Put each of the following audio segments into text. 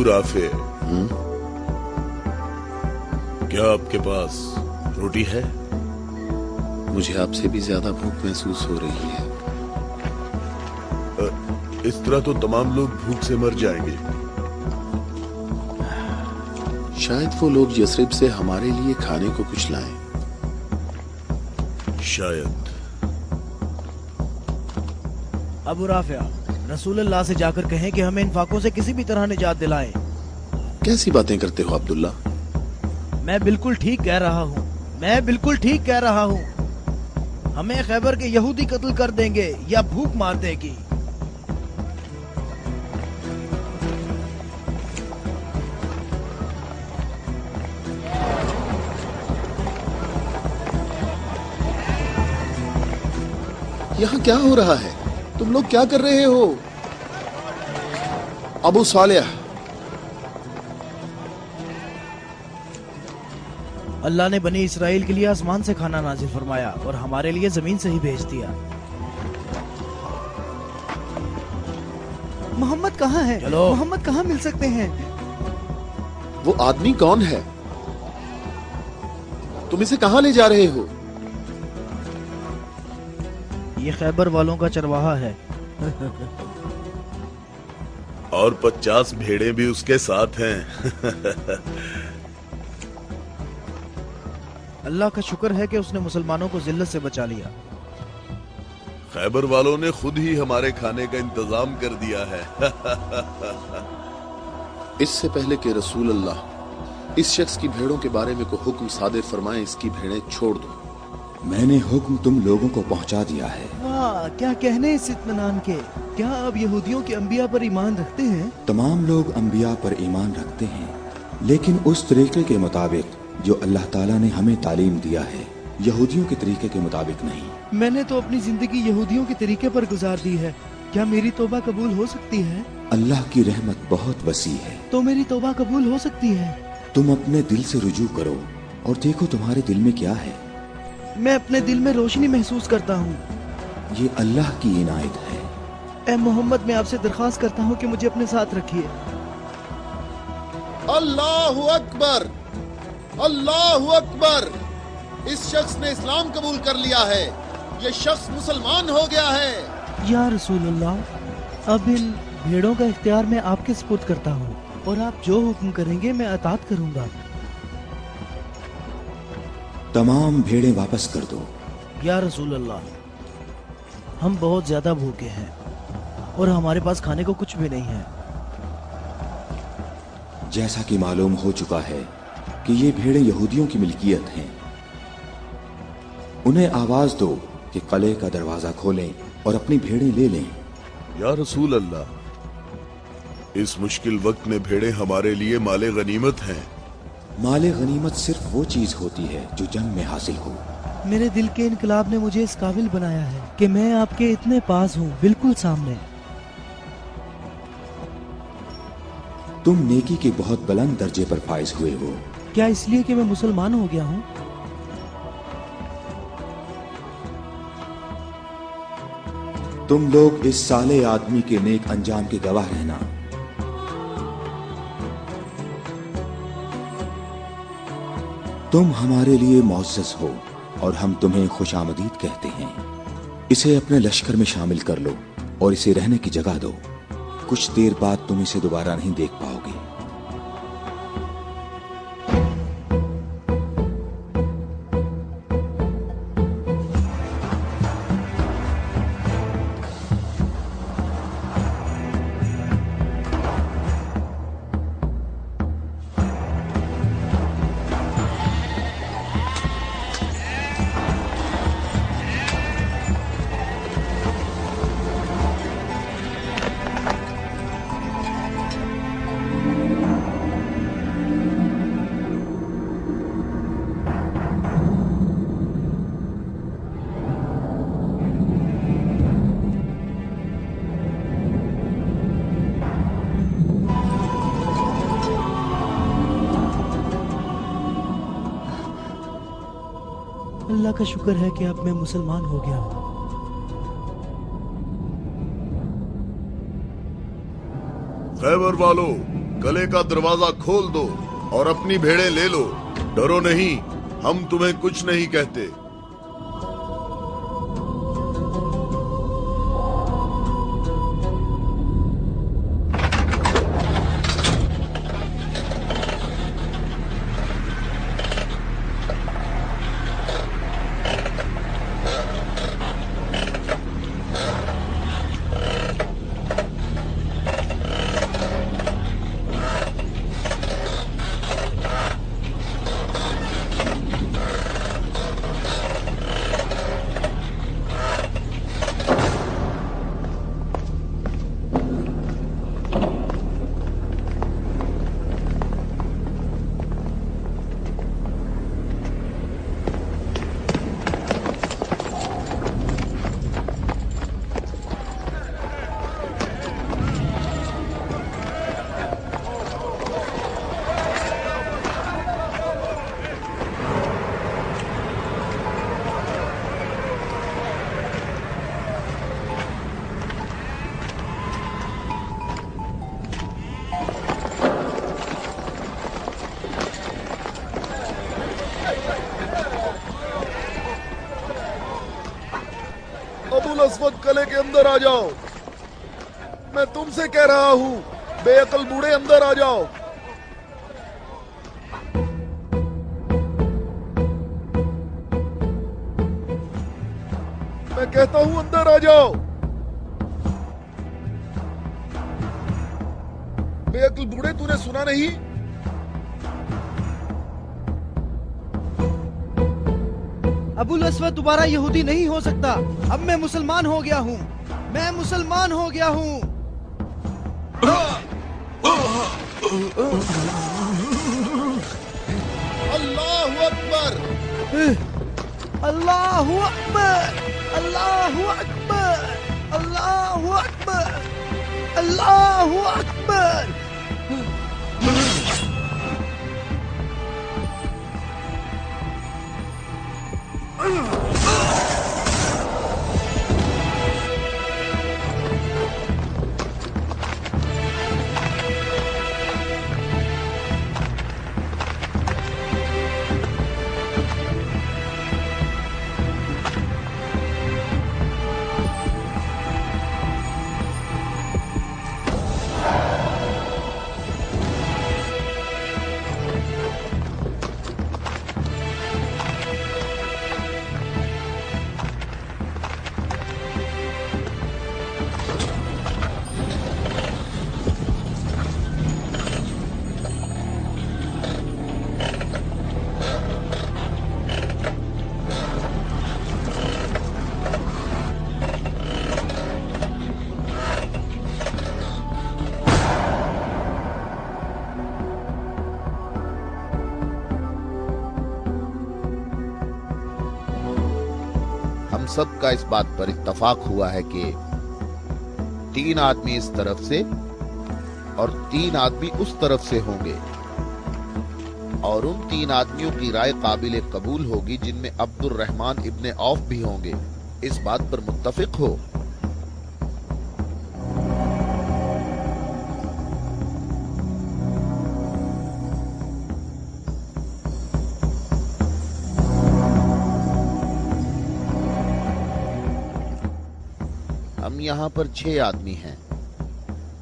Abu Rafe, क्या आपके पास रोटी है? मुझे आपसे भी ज्यादा भूख महसूस हो रही है। इस तरह तो तमाम लोग भूख से मर जाएंगे। शायद वो लोग यसरिब से हमारे लिए खाने को कुछ लाएं। शायद। अबू राफिया, रसूलुल्लाह से जाकर कहें कि हमें इन फाकों से किसी भी तरह निजात दिलाएं। कैसी बातें करते हो अब्दुल्ला? मैं बिल्कुल ठीक कह रहा हूँ, मैं बिल्कुल ठीक कह रहा हूँ। हमें खैबर के यहूदी कत्ल कर देंगे या भूख मार देगी। यहाँ क्या हो रहा है? तुम लोग क्या कर रहे हो? अबू सालेह, अल्लाह ने बनी इसराइल के लिए आसमान से खाना नाजिल फरमाया और हमारे लिए जमीन से ही भेज दिया। मोहम्मद कहाँ है? चलो। मोहम्मद कहाँ मिल सकते हैं? वो आदमी कौन है? तुम इसे कहाँ ले जा रहे हो? ये खैबर वालों का चरवाहा है। और 50 भेड़ें भी उसके साथ हैं। अल्लाह का शुक्र है कि उसने मुसलमानों को जिल्लत से बचा लिया। खैबर वालों ने खुद ही हमारे खाने का इंतजाम कर दिया है। इससे पहले कि रसूल अल्लाह इस शख्स की भेड़ों के बारे में को हुक्म सादिर फरमाए, इसकी भेड़ें छोड़ दो। मैंने हुक्म तुम लोगों को पहुंचा दिया है। वाह, क्या कहने इस इत्मीनान के। क्या आप यहूदियों के अंबिया पर ईमान रखते हैं? तमाम लोग अंबिया पर ईमान रखते हैं, लेकिन उस तरीके के मुताबिक जो अल्लाह ताला ने हमें तालीम दिया है, यहूदियों के तरीके के मुताबिक नहीं। मैंने तो अपनी जिंदगी यहूदियों के तरीके पर गुजार दी है। क्या मेरी तौबा कबूल हो सकती है? अल्लाह की रहमत बहुत वसी है। तो मेरी तौबा कबूल हो सकती है? तुम अपने दिल से रुजू करो और देखो तुम्हारे दिल में क्या है। मैं अपने दिल में रोशनी महसूस करता हूँ। ये अल्लाह की इनायत है। ए मोहम्मद, मैं आपसे दरख्वास्त करता हूँ कि मुझे अपने साथ रखिए। अल्लाहु अकबर, अल्लाहु अकबर। इस शख्स ने इस्लाम कबूल कर लिया है। ये शख्स मुसलमान हो गया है। या रसूलुल्लाह, अब इन भेड़ों का इख्तियार मैं आपके सुपुर्द करता हूँ और आप जो हुक्म करेंगे मैं अतात करूंगा। तमाम भेड़ें वापस कर दो। या रसूल अल्लाह, हम बहुत ज्यादा भूखे हैं और हमारे पास खाने को कुछ भी नहीं है। जैसा कि मालूम हो चुका है कि ये भेड़ें यहूदियों की मिल्कियत हैं, उन्हें आवाज दो कि किले का दरवाजा खोलें और अपनी भेड़ें ले लें। या रसूल अल्लाह, इस मुश्किल वक्त में भेड़ें हमारे लिए माले गनीमत हैं। माले गनीमत सिर्फ वो चीज होती है जो जंग में हासिल हो। मेरे दिल के इनकलाब ने मुझे इस काबिल बनाया है कि मैं आपके इतने पास हूँ, बिल्कुल सामने। तुम नेकी के बहुत बुलंद दर्जे पर फाइज हुए हो। क्या इसलिए कि मैं मुसलमान हो गया हूँ? तुम लोग इस साले आदमी के नेक अंजाम के गवाह रहना। तुम हमारे लिए मुअज़्ज़ज़ हो और हम तुम्हें खुशामदीद कहते हैं। इसे अपने लश्कर में शामिल कर लो और इसे रहने की जगह दो। कुछ देर बाद तुम इसे दोबारा नहीं देख पाओगे। अल्लाह का शुक्र है कि अब मैं मुसलमान हो गया हूँ। खैबर वालों, कले का दरवाजा खोल दो और अपनी भेड़ें ले लो। डरो नहीं, हम तुम्हें कुछ नहीं कहते। अबुल अस्वद, कले के अंदर आ जाओ। मैं तुमसे कह रहा हूं, बेअकल बूढ़े अंदर आ जाओ। मैं कहता हूं अंदर आ जाओ। बेअकल बूढ़े, तूने सुना नहीं? अबुल अस्वद दोबारा यहूदी नहीं हो सकता। अब मैं मुसलमान हो गया हूँ। मैं मुसलमान हो गया हूँ। अल्लाहु अकबर। अल्लाहु अकबर, अल्लाहु अकबर, अल्लाहु अकबर, अल्लाहु अकबर। हम सब का इस बात पर इत्तफाक हुआ है कि 3 आदमी इस तरफ से और 3 आदमी उस तरफ से होंगे, और उन 3 आदमियों की राय काबिल कबूल होगी जिनमें अब्दुर रहमान इब्ने औफ भी होंगे। इस बात पर मुत्तफिक हो? हम यहाँ पर 6 आदमी हैं,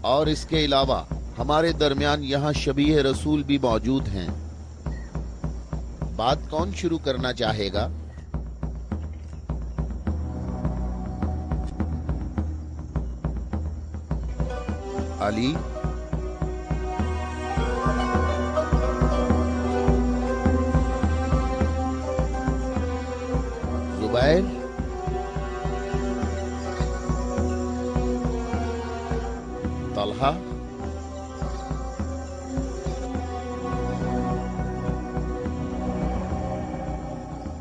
और इसके अलावा हमारे दरमियान यहाँ शबीह रसूल भी मौजूद हैं। बात कौन शुरू करना चाहेगा? अली? जुबैर? तलहा?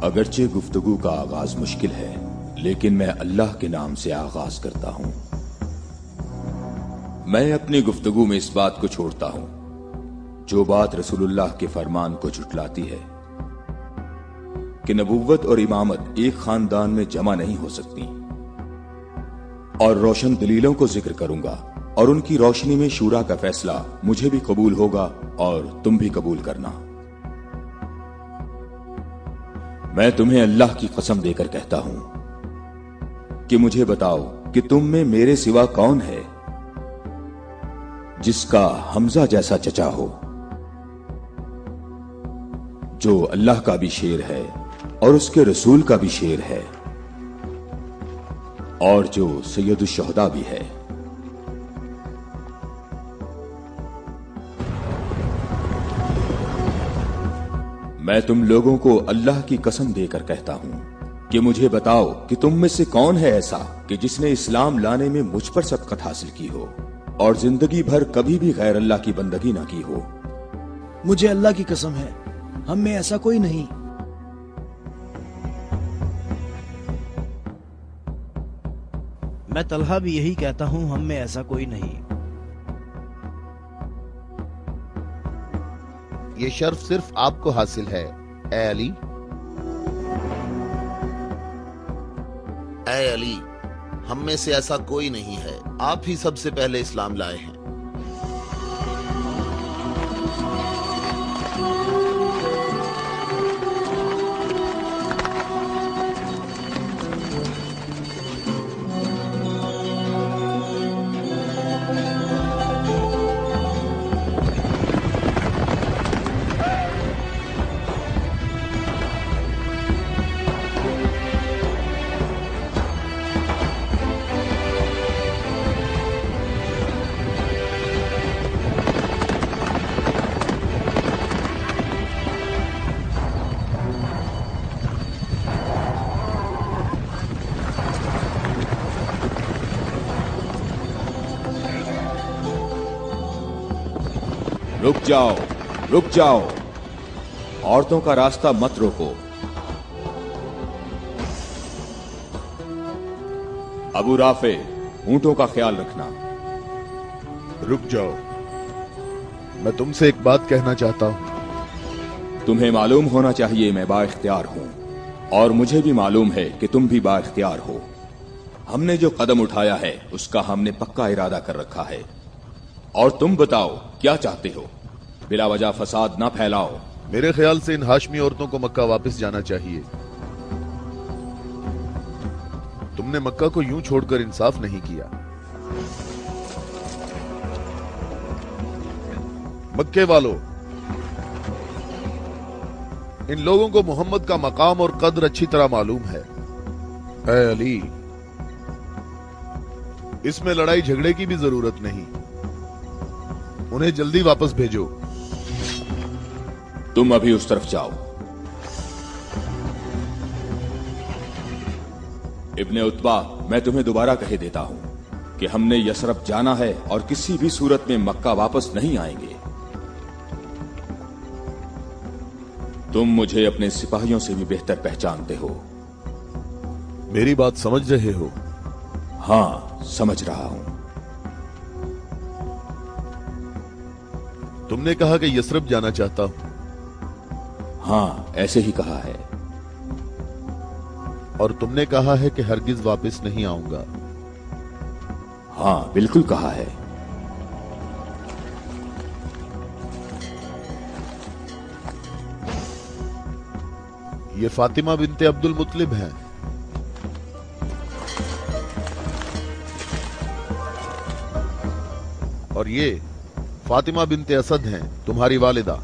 अगरचे गुफ्तगू का आगाज मुश्किल है, लेकिन मैं अल्लाह के नाम से आगाज करता हूं। मैं अपनी गुफ्तगू में इस बात को छोड़ता हूं जो बात रसूलुल्लाह के फरमान को झुटलाती है कि नबुव्वत और इमामत एक खानदान में जमा नहीं हो सकती, और रोशन दलीलों को जिक्र करूंगा और उनकी रोशनी में शूरा का फैसला मुझे भी कबूल होगा और तुम भी कबूल करना। मैं तुम्हें अल्लाह की कसम देकर कहता हूं कि मुझे बताओ कि तुम में मेरे सिवा कौन है जिसका हमजा जैसा चचा हो, जो अल्लाह का भी शेर है और उसके रसूल का भी शेर है और जो सैयदुल शुहदा भी है। मैं तुम लोगों को अल्लाह की कसम देकर कहता हूं कि मुझे बताओ कि तुम में से कौन है ऐसा कि जिसने इस्लाम लाने में मुझ पर सबकत हासिल की हो और जिंदगी भर कभी भी गैर अल्लाह की बंदगी ना की हो। मुझे अल्लाह की कसम है, हम में ऐसा कोई नहीं। मैं तलहा भी यही कहता हूं, हम में ऐसा कोई नहीं। ये शर्फ सिर्फ आपको हासिल है ए अली। ऐ अली, हम में से ऐसा कोई नहीं है, आप ही सबसे पहले इस्लाम लाए हैं। रुक जाओ, औरतों का रास्ता मत रोको। अबू राफे, ऊंटों का ख्याल रखना। रुक जाओ, मैं तुमसे एक बात कहना चाहता हूं। तुम्हें मालूम होना चाहिए मैं बाइख्तियार हूं और मुझे भी मालूम है कि तुम भी बाइख्तियार हो। हमने जो कदम उठाया है उसका हमने पक्का इरादा कर रखा है। और तुम बताओ क्या चाहते हो? बिला वजह फसाद ना फैलाओ। मेरे ख्याल से इन हाशमी औरतों को मक्का वापस जाना चाहिए। तुमने मक्का को यूं छोड़कर इंसाफ नहीं किया। मक्के वालों, इन लोगों को मोहम्मद का मकाम और कद्र अच्छी तरह मालूम है। ऐ अली, इसमें लड़ाई झगड़े की भी जरूरत नहीं। उन्हें जल्दी वापस भेजो। तुम अभी उस तरफ जाओ। इब्ने उतबा, मैं तुम्हें दोबारा कहे देता हूं कि हमने यसरब जाना है और किसी भी सूरत में मक्का वापस नहीं आएंगे। तुम मुझे अपने सिपाहियों से भी बेहतर पहचानते हो। मेरी बात समझ रहे हो? हां, समझ रहा हूं। तुमने कहा कि यसरब जाना चाहता हूं। हां, ऐसे ही कहा है। और तुमने कहा है कि हरगिज वापस नहीं आऊंगा। हां, बिल्कुल कहा है। ये फातिमा बिनते अब्दुल मुत्तलिब हैं। और ये फातिमा बिनते असद हैं, तुम्हारी वालिदा।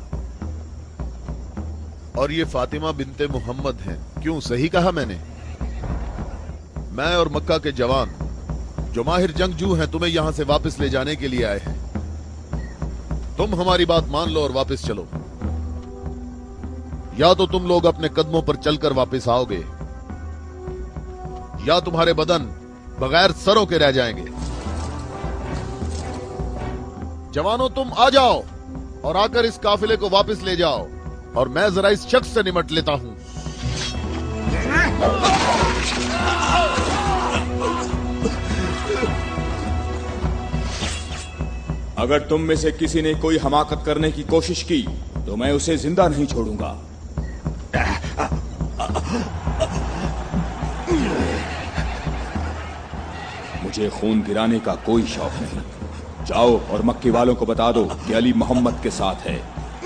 और ये फातिमा बिनते मोहम्मद हैं। क्यों, सही कहा मैंने? मैं और मक्का के जवान जो माहिर जंगजू हैं तुम्हें यहां से वापस ले जाने के लिए आए हैं। तुम हमारी बात मान लो और वापस चलो, या तो तुम लोग अपने कदमों पर चलकर वापस आओगे या तुम्हारे बदन बगैर सरों के रह जाएंगे। जवानों, तुम आ जाओ और आकर इस काफिले को वापस ले जाओ और मैं जरा इस शख्स से निमट लेता हूं। अगर तुम में से किसी ने कोई हमाकत करने की कोशिश की तो मैं उसे जिंदा नहीं छोड़ूंगा। मुझे खून गिराने का कोई शौक नहीं। जाओ और मक्के वालों को बता दो कि अली मोहम्मद के साथ है,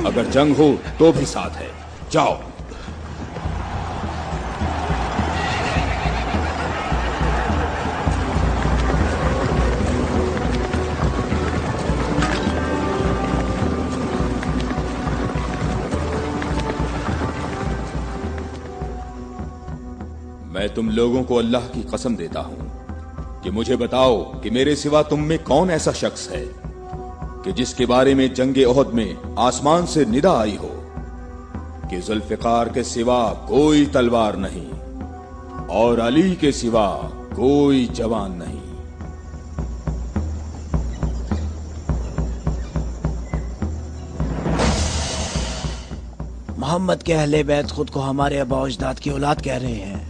अगर जंग हो तो भी साथ है। जाओ। मैं तुम लोगों को अल्लाह की कसम देता हूं कि मुझे बताओ कि मेरे सिवा तुम में कौन ऐसा शख्स है कि जिसके बारे में जंगे ओहद में आसमान से निदा आई हो कि जुल्फिकार के सिवा कोई तलवार नहीं और अली के सिवा कोई जवान नहीं। मोहम्मद के अहले बैत खुद को हमारे आबा अजदाद की औलाद कह रहे हैं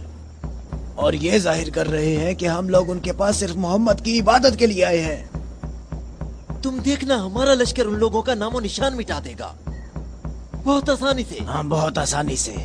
और ये जाहिर कर रहे हैं कि हम लोग उनके पास सिर्फ मोहम्मद की इबादत के लिए आए हैं। तुम देखना हमारा लश्कर उन लोगों का नामो निशान मिटा देगा, बहुत आसानी से। हाँ, बहुत आसानी से।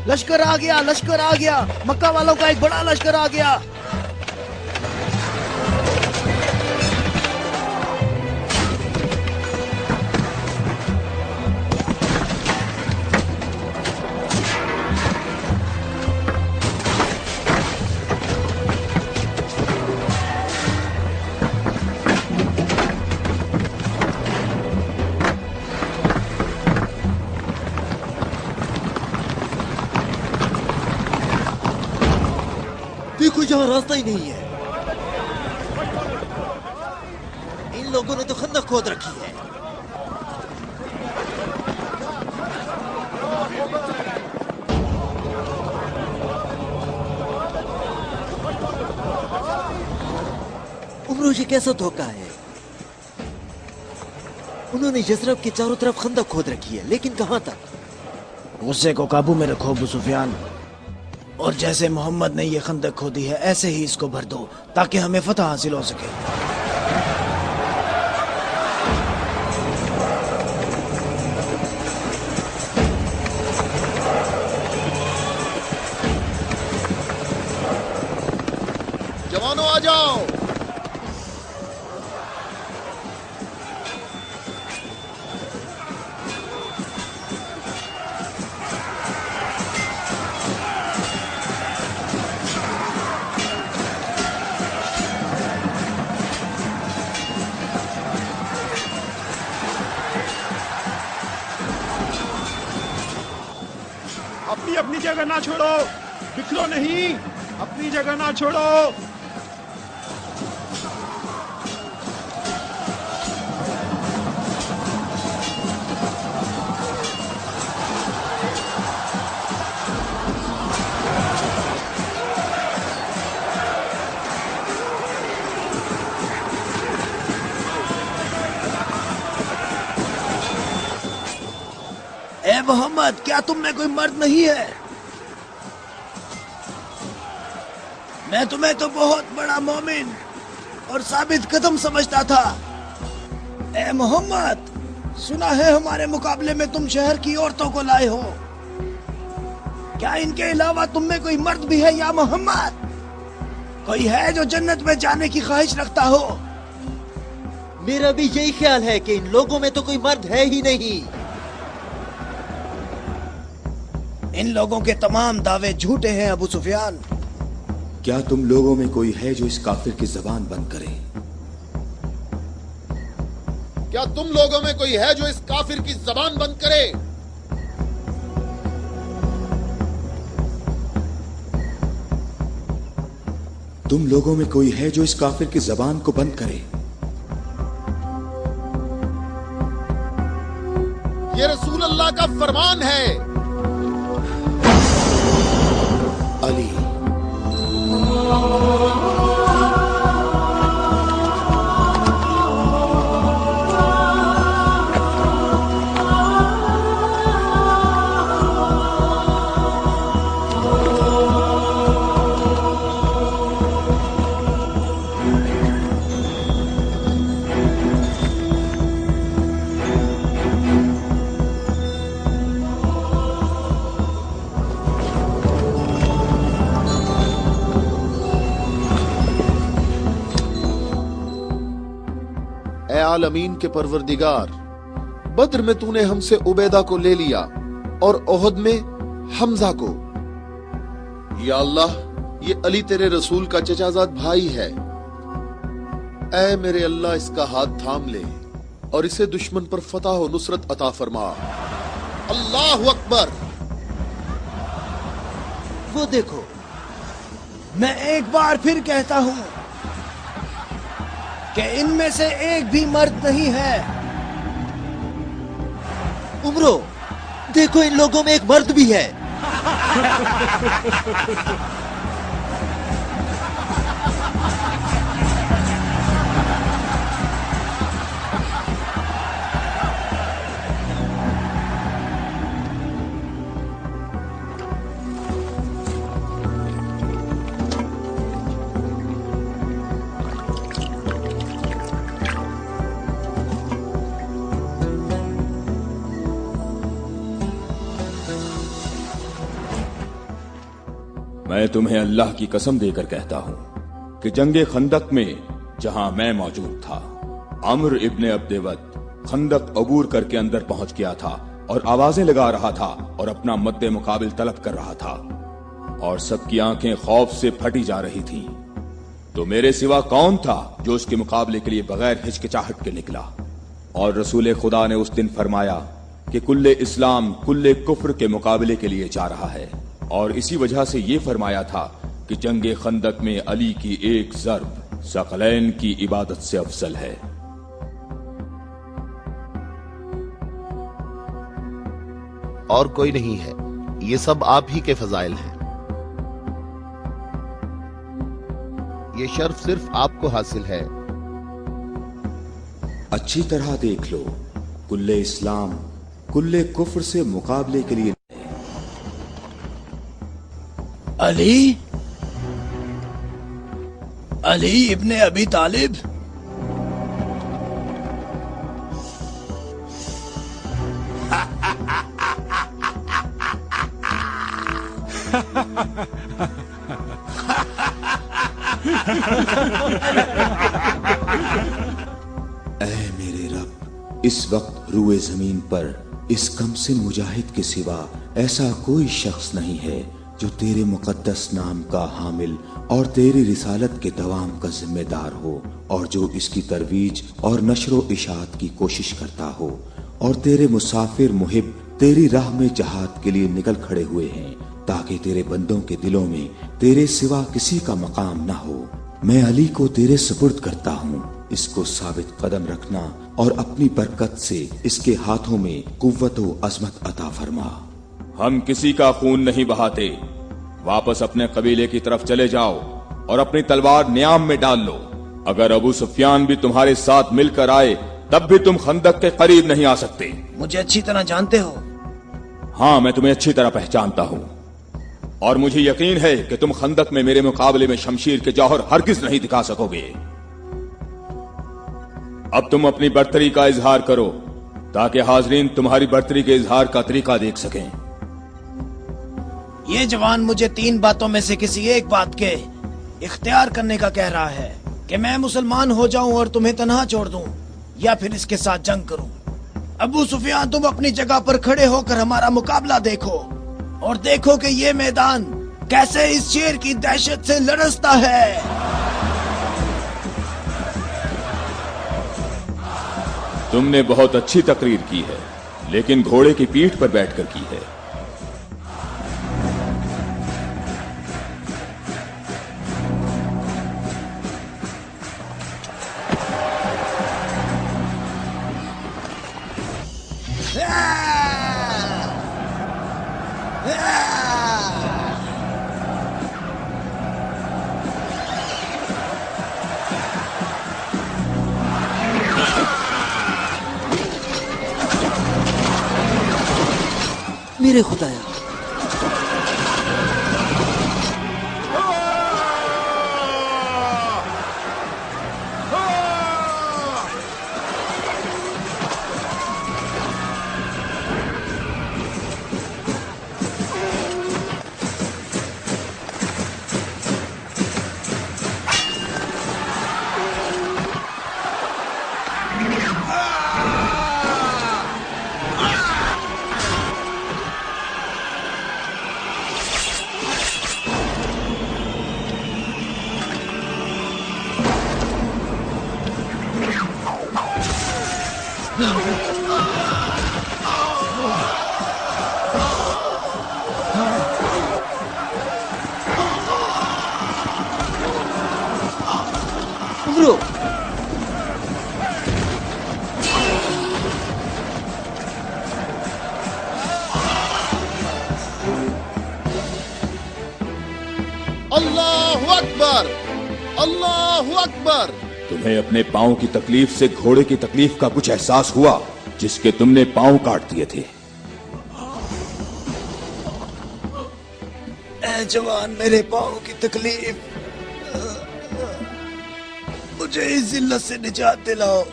लश्कर आ गया, लश्कर आ गया, मक्का वालों का एक बड़ा लश्कर आ गया। देखो यहाँ रास्ता ही नहीं है। इन लोगों ने तो खंदक खोद रखी है। उम्रो, ये कैसा धोखा है? उन्होंने यसरब के चारों तरफ खंदक खोद रखी है, लेकिन कहां तक? गुस्से को काबू में रखो अबू सुफियान, और जैसे मोहम्मद ने ये खंदक खोदी है ऐसे ही इसको भर दो ताकि हमें फतह हासिल हो सके। जवानों आ जाओ। अपनी अपनी जगह ना छोड़ो, बिखरो नहीं, अपनी जगह ना छोड़ो। ए मोहम्मद, क्या तुम में कोई मर्द नहीं है? मैं तुम्हें तो बहुत बड़ा मोमिन और साबित कदम समझता था। ए मोहम्मद, सुना है हमारे मुकाबले में तुम शहर की औरतों को लाए हो। क्या इनके अलावा तुम में कोई मर्द भी है या मोहम्मद? कोई है जो जन्नत में जाने की ख्वाहिश रखता हो? मेरा भी यही ख्याल है कि इन लोगों में तो कोई मर्द है ही नहीं। इन लोगों के तमाम दावे झूठे हैं अबू सुफियान। क्या तुम लोगों में कोई है जो इस काफिर की जबान बंद करे? क्या तुम लोगों में कोई है जो इस काफिर की जबान बंद करे? तुम लोगों में कोई है जो इस काफिर की जबान को बंद करे? ये रसूल अल्लाह का फरमान है। अली आलमीन के परवरदिगार, बद्र में तूने हमसे उबैदा को ले लिया और ओहद में हमजा को। या अल्लाह, ये अली तेरे रसूल का चचाजाद भाई है। ऐ मेरे अल्लाह, इसका हाथ थाम ले और इसे दुश्मन पर फतह और नुसरत अता फरमा। अल्लाह अकबर। वो देखो, मैं एक बार फिर कहता हूं कि इनमें से एक भी मर्द नहीं है। उमरो, देखो इन लोगों में एक मर्द भी है। मैं तुम्हें अल्लाह की कसम देकर कहता हूं कि जंगे खंदक में जहां मैं मौजूद था, अम्र इब्ने अब्देवद खंदक अबूर करके अंदर पहुंच गया था और आवाजें लगा रहा था और अपना मद्दे मुकाबिल तलब कर रहा था, और सबकी आंखें खौफ से फटी जा रही थीं। तो मेरे सिवा कौन था जो उसके मुकाबले के लिए बगैर हिचकिचाहट के निकला? और रसूल खुदा ने उस दिन फरमाया कि कुल्ले इस्लाम कुल्ले कुफ्र के मुकाबले के लिए जा रहा है, और इसी वजह से ये फरमाया था कि जंगे खंदक में अली की एक ज़र्ब सकलैन की इबादत से अफजल है। और कोई नहीं है, ये सब आप ही के फजाइल हैं। ये शर्फ सिर्फ आपको हासिल है। अच्छी तरह देख लो, कुल्ले इस्लाम कुल्ले कुफ्र से मुकाबले के लिए अली, अली इब्ने अबी तालिब। ऐ मेरे रब, इस वक्त रूए जमीन पर इस कमसिन मुजाहिद के सिवा ऐसा कोई शख्स नहीं है जो तेरे मुकद्दस नाम का हामिल और तेरी रिसालत के दवाम का जिम्मेदार हो, और जो इसकी तरवीज और नशरो इशात की कोशिश करता हो, और तेरे मुसाफिर मुहिब तेरी राह में जहाद के लिए निकल खड़े हुए हैं, ताकि तेरे बंदों के दिलों में तेरे सिवा किसी का मकाम न हो। मैं अली को तेरे सुपुर्द करता हूँ, इसको साबित कदम रखना और अपनी बरकत से इसके हाथों में कुव्वत व अजमत अता फरमा। हम किसी का खून नहीं बहाते, वापस अपने कबीले की तरफ चले जाओ और अपनी तलवार न्याम में डाल लो। अगर अबू सुफियान भी तुम्हारे साथ मिलकर आए तब भी तुम खंदक के करीब नहीं आ सकते। मुझे अच्छी तरह जानते हो। हाँ, मैं तुम्हें अच्छी तरह पहचानता हूँ, और मुझे यकीन है कि तुम खंदक में मेरे मुकाबले में शमशीर के जौहर हरगिज नहीं दिखा सकोगे। अब तुम अपनी बर्तरी का इजहार करो ताकि हाजरीन तुम्हारी बर्तरी के इजहार का तरीका देख सकें। ये जवान मुझे 3 बातों में से किसी एक बात के इख्तियार करने का कह रहा है कि मैं मुसलमान हो जाऊं और तुम्हें तन्हा छोड़ दूं, या फिर इसके साथ जंग करूं। अबू सुफियान, तुम अपनी जगह पर खड़े होकर हमारा मुकाबला देखो और देखो कि ये मैदान कैसे इस शेर की दहशत से लरसता है। तुमने बहुत अच्छी तकरीर की है, लेकिन घोड़े की पीठ पर बैठकर की है। मेरे खुदाया, अल्लाह अकबर। तुम्हें अपने पांव की तकलीफ से घोड़े की तकलीफ का कुछ एहसास हुआ जिसके तुमने पांव काट दिए थे? ए जवान, मेरे पाँव की तकलीफ, मुझे इस जिल्लत से निजात दिलाओ।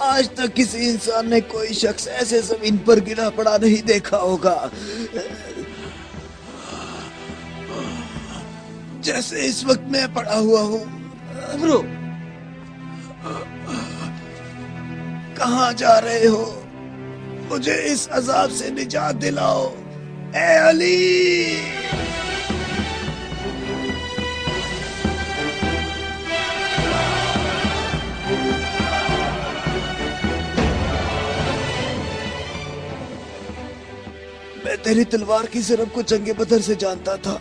आज तक किसी इंसान ने कोई शख्स ऐसे जमीन पर गिरा पड़ा नहीं देखा होगा जैसे इस वक्त मैं पड़ा हुआ हूँ। ब्रो, कहाँ जा रहे हो? मुझे इस अजाब से निजात दिलाओ, ए अली। मैं तेरी तलवार की ज़रब को जंगे बदर से जानता था।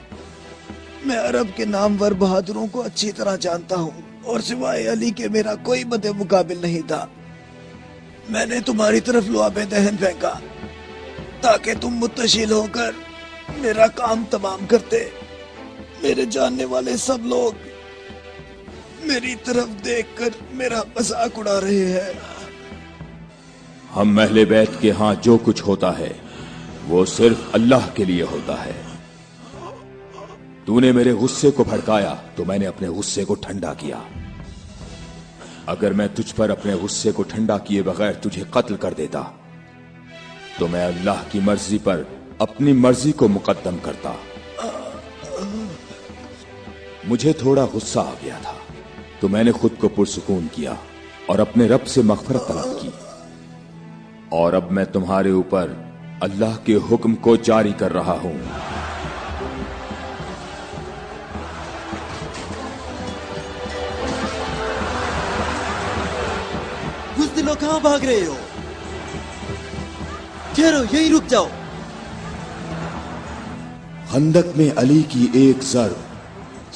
मैं अरब के नामवर बहादुरों को अच्छी तरह जानता हूँ और सिवाय अली के मेरा कोई मद्दे मुकाबिल नहीं था। मैंने तुम्हारी तरफ लुआबे दहन फेंका ताकि तुम मुत्तशिल होकर मेरा काम तमाम करते। मेरे जानने वाले सब लोग मेरी तरफ देखकर मेरा मजाक उड़ा रहे हैं। हम अहले बैत के यहाँ जो कुछ होता है वो सिर्फ अल्लाह के लिए होता है। तूने मेरे गुस्से को भड़काया तो मैंने अपने गुस्से को ठंडा किया। अगर मैं तुझ पर अपने गुस्से को ठंडा किए बगैर तुझे कत्ल कर देता तो मैं अल्लाह की मर्जी पर अपनी मर्जी को मुकद्दम करता। मुझे थोड़ा गुस्सा आ गया था तो मैंने खुद को पुरसुकून किया और अपने रब से मग़फ़िरत तलब की। और अब मैं तुम्हारे ऊपर अल्लाह के हुक्म को जारी कर रहा हूं। बुज़दिलों, कहां भाग रहे हो? ठहरो, यहीं रुक जाओ। खंदक में अली की एक ज़र्ब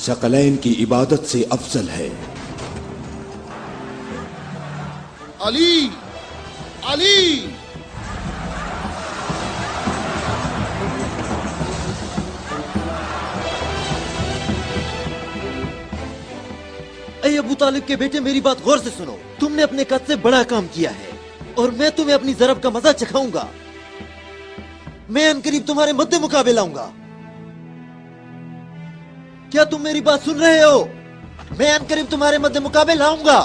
सकलैन की इबादत से अफजल है। अली, अली। ऐ अबू तालिब के बेटे, मेरी बात गौर से सुनो। तुमने अपने कद से बड़ा काम किया है और मैं तुम्हें अपनी ज़रब का मजा चखाऊंगा। मैं अनकरीब तुम्हारे मद्दे मुकाबले लाऊंगा। क्या तुम मेरी बात सुन रहे हो? मैं अनकरीब तुम्हारे मद्दे मुकाबले लाऊंगा।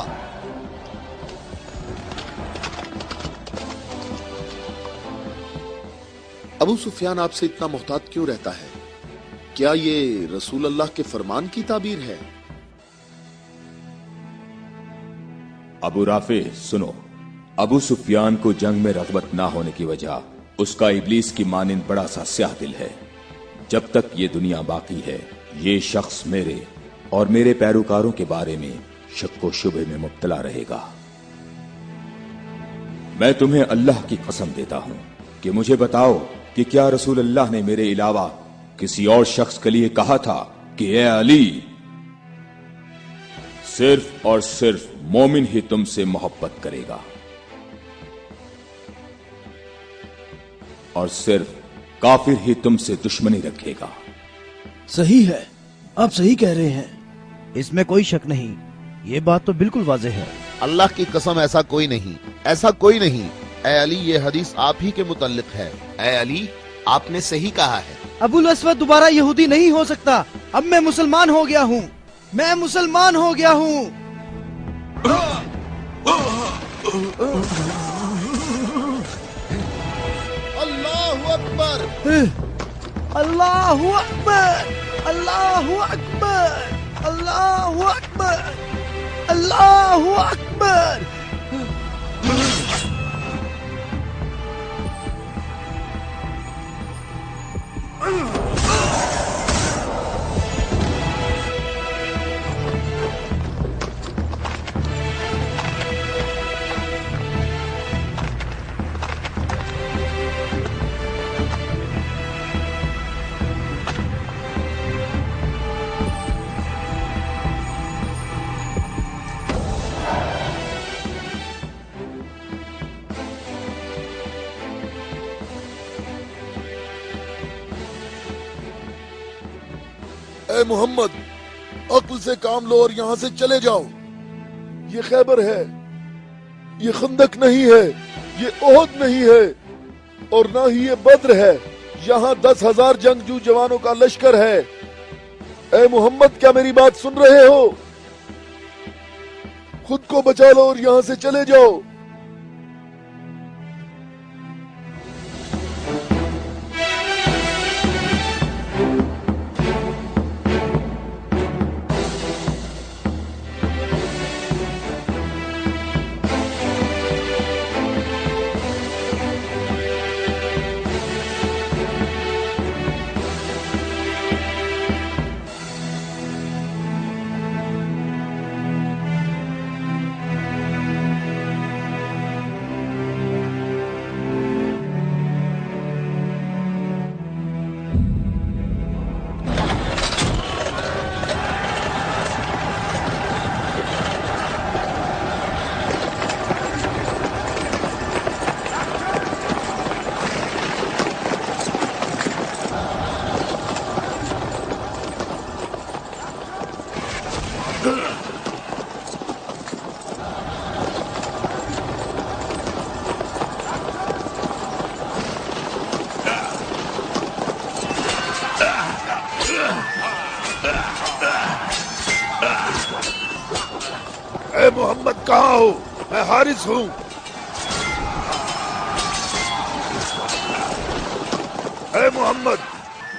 अबू सुफियान आपसे इतना मोहतात क्यों रहता है? क्या ये रसूल अल्लाह के फरमान की ताबीर है? अबू राफे सुनो, अबू सुफियान को जंग में रग़बत ना होने की वजह उसका इब्लीस की मानिंद बड़ा सा स्याह दिल है। जब तक ये दुनिया बाकी है ये शख्स मेरे और मेरे पैरोकारों के बारे में शक व शुबे में मुब्तला रहेगा। मैं तुम्हें अल्लाह की कसम देता हूं कि मुझे बताओ कि क्या रसूल अल्लाह ने मेरे अलावा किसी और शख्स के लिए कहा था कि ए अली, सिर्फ और सिर्फ मोमिन ही तुमसे मोहब्बत करेगा और सिर्फ काफिर ही तुमसे दुश्मनी रखेगा। सही है, आप सही कह रहे हैं। इसमें कोई शक नहीं, ये बात तो बिल्कुल वाज़ेह है। अल्लाह की कसम, ऐसा कोई नहीं, ऐसा कोई नहीं। ए अली, ये हदीस आप ही के मुतल्लिक है। ए अली, आपने सही कहा है। अबुल अस्वद दोबारा यहूदी नहीं हो सकता। अब मैं मुसलमान हो गया हूँ, मैं मुसलमान हो गया हूँ। अल्लाहु अकबर, अल्लाहु अकबर, अल्लाहु अकबर, अल्लाहु अकबर, अल्लाहु अकबर। اے محمد، عقل سے کام لو اور یہاں سے چلے جاؤ. یہ خیبر ہے، یہ خندق نہیں ہے، یہ احد نہیں ہے، اور نہ ہی یہ بدر ہے. یہاں 10,000 جنگجو جوانوں کا لشکر ہے. اے محمد، کیا میری بات سن رہے ہو؟ خود کو بچا لو اور یہاں سے چلے جاؤ. اے محمد، کہاں ہو؟ میں حارث ہوں. اے محمد،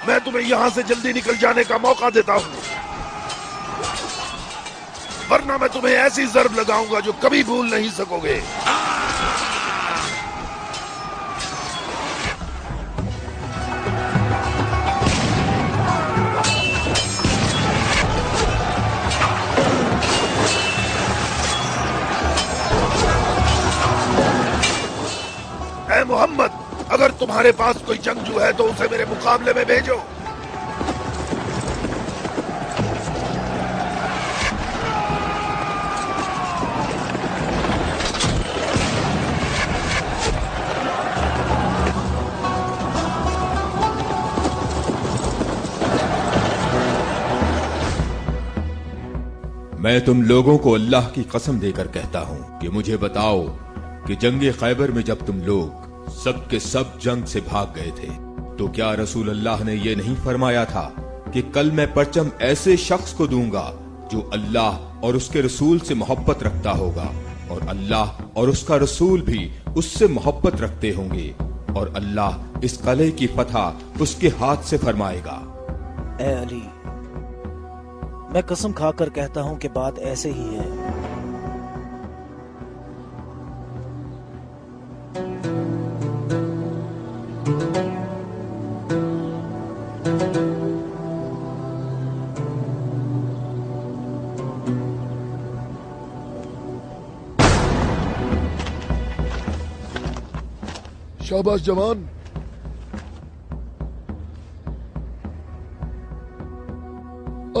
میں تمہیں یہاں سے جلدی نکل جانے کا موقع دیتا ہوں، ورنہ میں تمہیں ایسی ضرب لگاؤں گا جو کبھی بھول نہیں سکو گے. اے محمد، اگر تمہارے پاس کوئی جنگجو ہے تو اسے میرے مقابلے میں بھیجو. میں تم لوگوں کو اللہ کی قسم دے کر کہتا ہوں کہ مجھے بتاؤ کہ جنگ خیبر میں جب تم لوگ سب کے سب جنگ سے بھاگ گئے تھے تو کیا رسول اللہ نے یہ نہیں فرمایا تھا کہ کل میں پرچم ایسے شخص کو دوں گا جو اللہ اور اس کے رسول سے محبت رکھتا ہوگا، اور اللہ اور اس کا رسول بھی اس سے محبت رکھتے ہوں گے، اور اللہ اس قلعے کی فتح اس کے ہاتھ سے فرمائے گا. اے علی، میں قسم کھا کر کہتا ہوں کہ بات ایسے ہی ہے. شاباش جوان.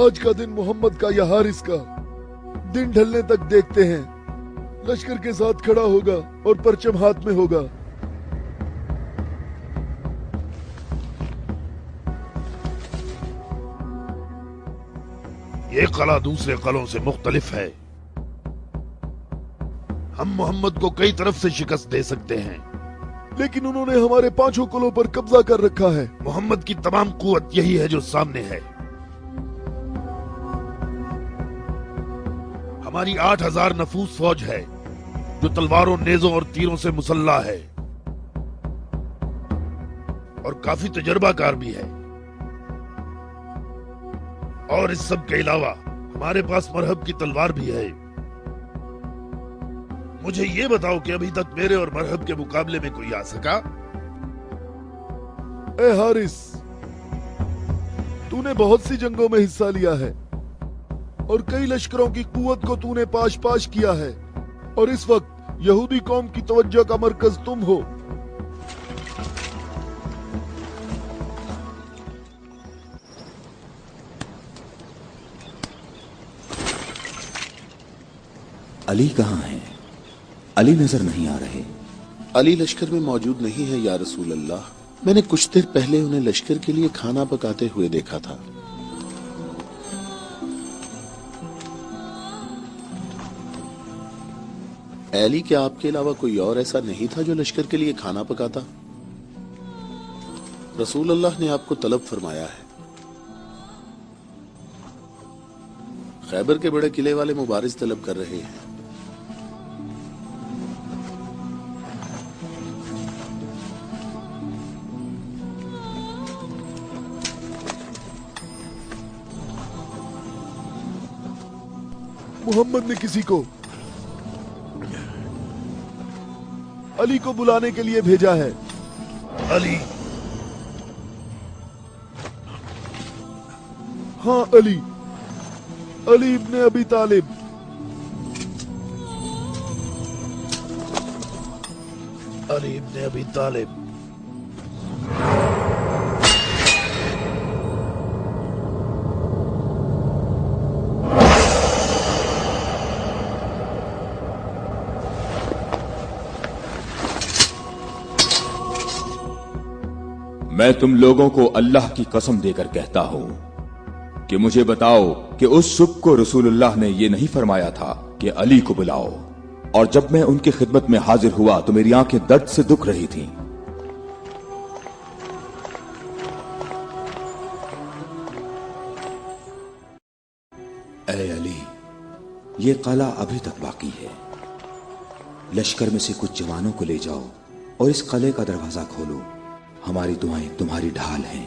آج کا دن محمد کا یا حارث کا، دن ڈھلنے تک دیکھتے ہیں. لشکر کے ساتھ کھڑا ہوگا اور پرچم ہاتھ میں ہوگا. یہ قلعہ دوسرے قلعوں سے مختلف ہے. ہم محمد کو کئی طرف سے شکست دے سکتے ہیں، لیکن انہوں نے ہمارے 5 قلعوں پر قبضہ کر رکھا ہے. محمد کی تمام قوت یہی ہے جو سامنے ہے. ہماری 8,000 نفوس فوج ہے جو تلواروں، نیزوں اور تیروں سے مسلح ہے، اور کافی تجربہ کار بھی ہے. اور اس سب کے علاوہ ہمارے پاس مرہب کی تلوار بھی ہے. مجھے یہ بتاؤ کہ ابھی تک میرے اور مرہب کے مقابلے میں کوئی آ سکا؟ اے حارث، تو نے بہت سی جنگوں میں حصہ لیا ہے اور کئی لشکروں کی قوت کو تو نے پاش پاش کیا ہے، اور اس وقت یہودی قوم کی توجہ کا مرکز تم ہو. علی کہاں ہیں؟ علی نظر نہیں آ رہے. علی لشکر میں موجود نہیں ہے یا رسول اللہ. میں نے کچھ دیر پہلے انہیں لشکر کے لیے کھانا پکاتے ہوئے دیکھا تھا. एली, क्या आपके अलावा कोई और ऐसा नहीं था जो लश्कर के लिए खाना पकाता? रसूल अल्लाह ने आपको तलब फरमाया है। खैबर के बड़े किले वाले मुबारिज तलब कर रहे हैं। मोहम्मद ने किसी को अली को बुलाने के लिए भेजा है। अली? हाँ, अली इब्ने अबी तालिब। अली इब्ने अबी तालिब। मैं तुम लोगों को अल्लाह की कसम देकर कहता हूं कि मुझे बताओ कि उस सुबह को रसूलुल्लाह ने ये नहीं फरमाया था कि अली को बुलाओ, और जब मैं उनकी खिदमत में हाजिर हुआ तो मेरी आंखें दर्द से दुख रही थीं। ऐ अली, ये कला अभी तक बाकी है। लश्कर में से कुछ जवानों को ले जाओ और इस कले का दरवाजा खोलो। हमारी दुआएं तुम्हारी ढाल हैं।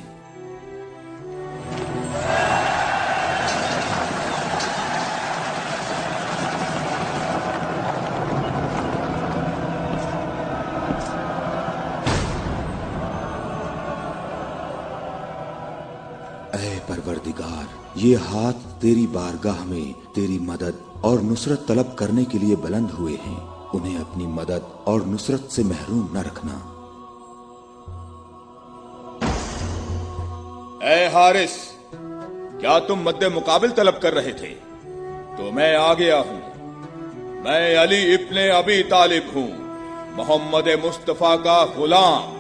ऐ परवरदिगार, ये हाथ तेरी बारगाह में तेरी मदद और नुसरत तलब करने के लिए बुलंद हुए हैं। उन्हें अपनी मदद और नुसरत से महरूम न रखना। ऐ हारिस, क्या तुम मद्दे मुकाबिल तलब कर रहे थे? तो मैं आ गया हूं। मैं अली इब्ने अबी तालिब हूं, मोहम्मद मुस्तफा का गुलाम।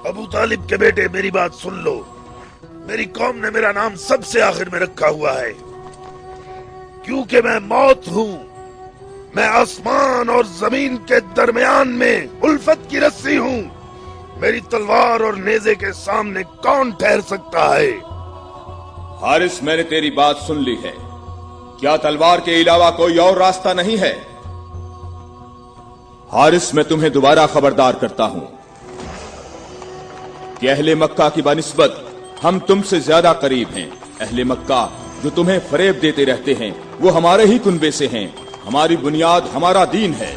अबू तालिब के बेटे, मेरी बात सुन लो। मेरी कौम ने मेरा नाम सबसे आखिर में रखा हुआ है, क्योंकि मैं मौत हूँ। मैं आसमान और जमीन के दरमियान में उल्फत की रस्सी हूँ। मेरी तलवार और नेज़े के सामने कौन ठहर सकता है? हारिस, मैंने तेरी बात सुन ली है। क्या तलवार के अलावा कोई और रास्ता नहीं है? हारिस, मैं तुम्हें दोबारा खबरदार करता हूं कि अहले मक्का की बनिस्बत हम तुमसे ज्यादा करीब हैं। अहले मक्का जो तुम्हें फरेब देते रहते हैं वो हमारे ही कुनबे से हैं। हमारी बुनियाद हमारा दीन है,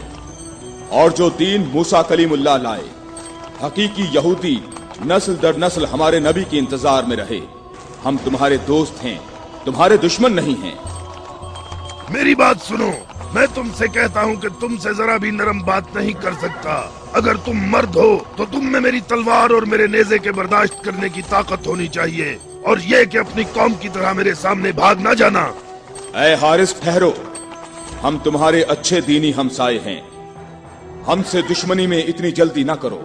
और जो दीन मूसा कलीमुल्लाह लाए, हकीकी यहूदी नस्ल दर नस्ल हमारे नबी के इंतजार में रहे। हम तुम्हारे दोस्त हैं, तुम्हारे दुश्मन नहीं हैं। मेरी बात सुनो, मैं तुमसे कहता हूँ कि तुमसे जरा भी नरम बात नहीं कर सकता। अगर तुम मर्द हो तो तुम में मेरी तलवार और मेरे नेज़े के बर्दाश्त करने की ताकत होनी चाहिए, और ये कि अपनी कौम की तरह मेरे सामने भाग ना जाना। ऐ हारिस, ठहरो। हम तुम्हारे अच्छे दीनी हमसाए हैं। हमसे दुश्मनी में इतनी जल्दी ना करो।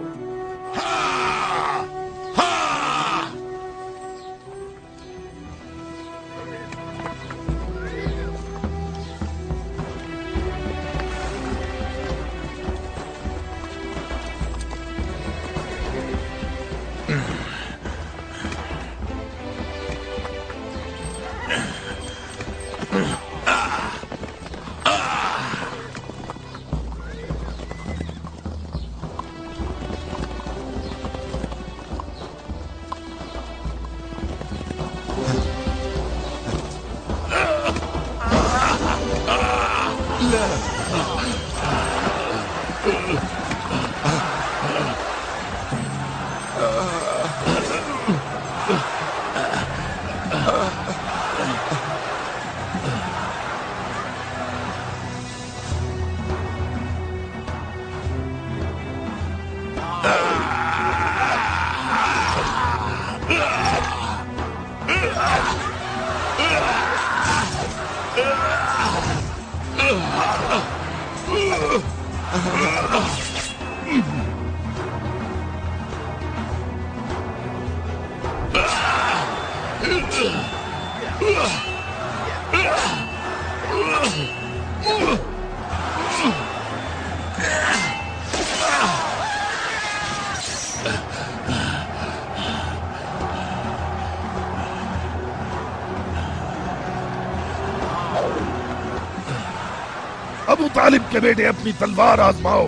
अबू तालिब के बेटे अपनी तलवार आजमाओ।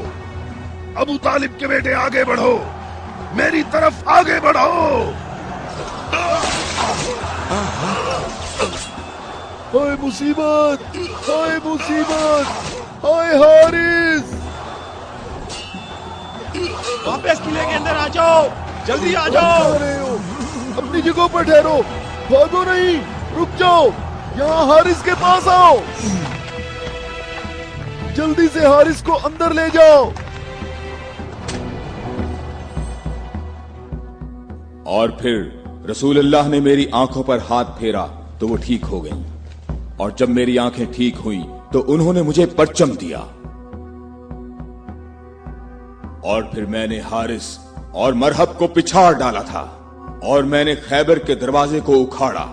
अबू तालिब के बेटे आगे बढ़ो, मेरी तरफ आगे बढ़ो। हाय मुसीबत, हाय मुसीबत, हाय हारिस। वापस किले के अंदर आ जाओ, जल्दी आ जाओ। जा रहे हो? अपनी जगह पर ठहरो, भागो नहीं, रुक जाओ। यहाँ हारिस के पास आओ, जल्दी से हारिस को अंदर ले जाओ। और फिर रसूलुल्लाह ने मेरी आंखों पर हाथ फेरा तो वो ठीक हो गई, और जब मेरी आंखें ठीक हुई तो उन्होंने मुझे परचम दिया। और फिर मैंने हारिस और मरहब को पिछाड़ डाला था, और मैंने खैबर के दरवाजे को उखाड़ा,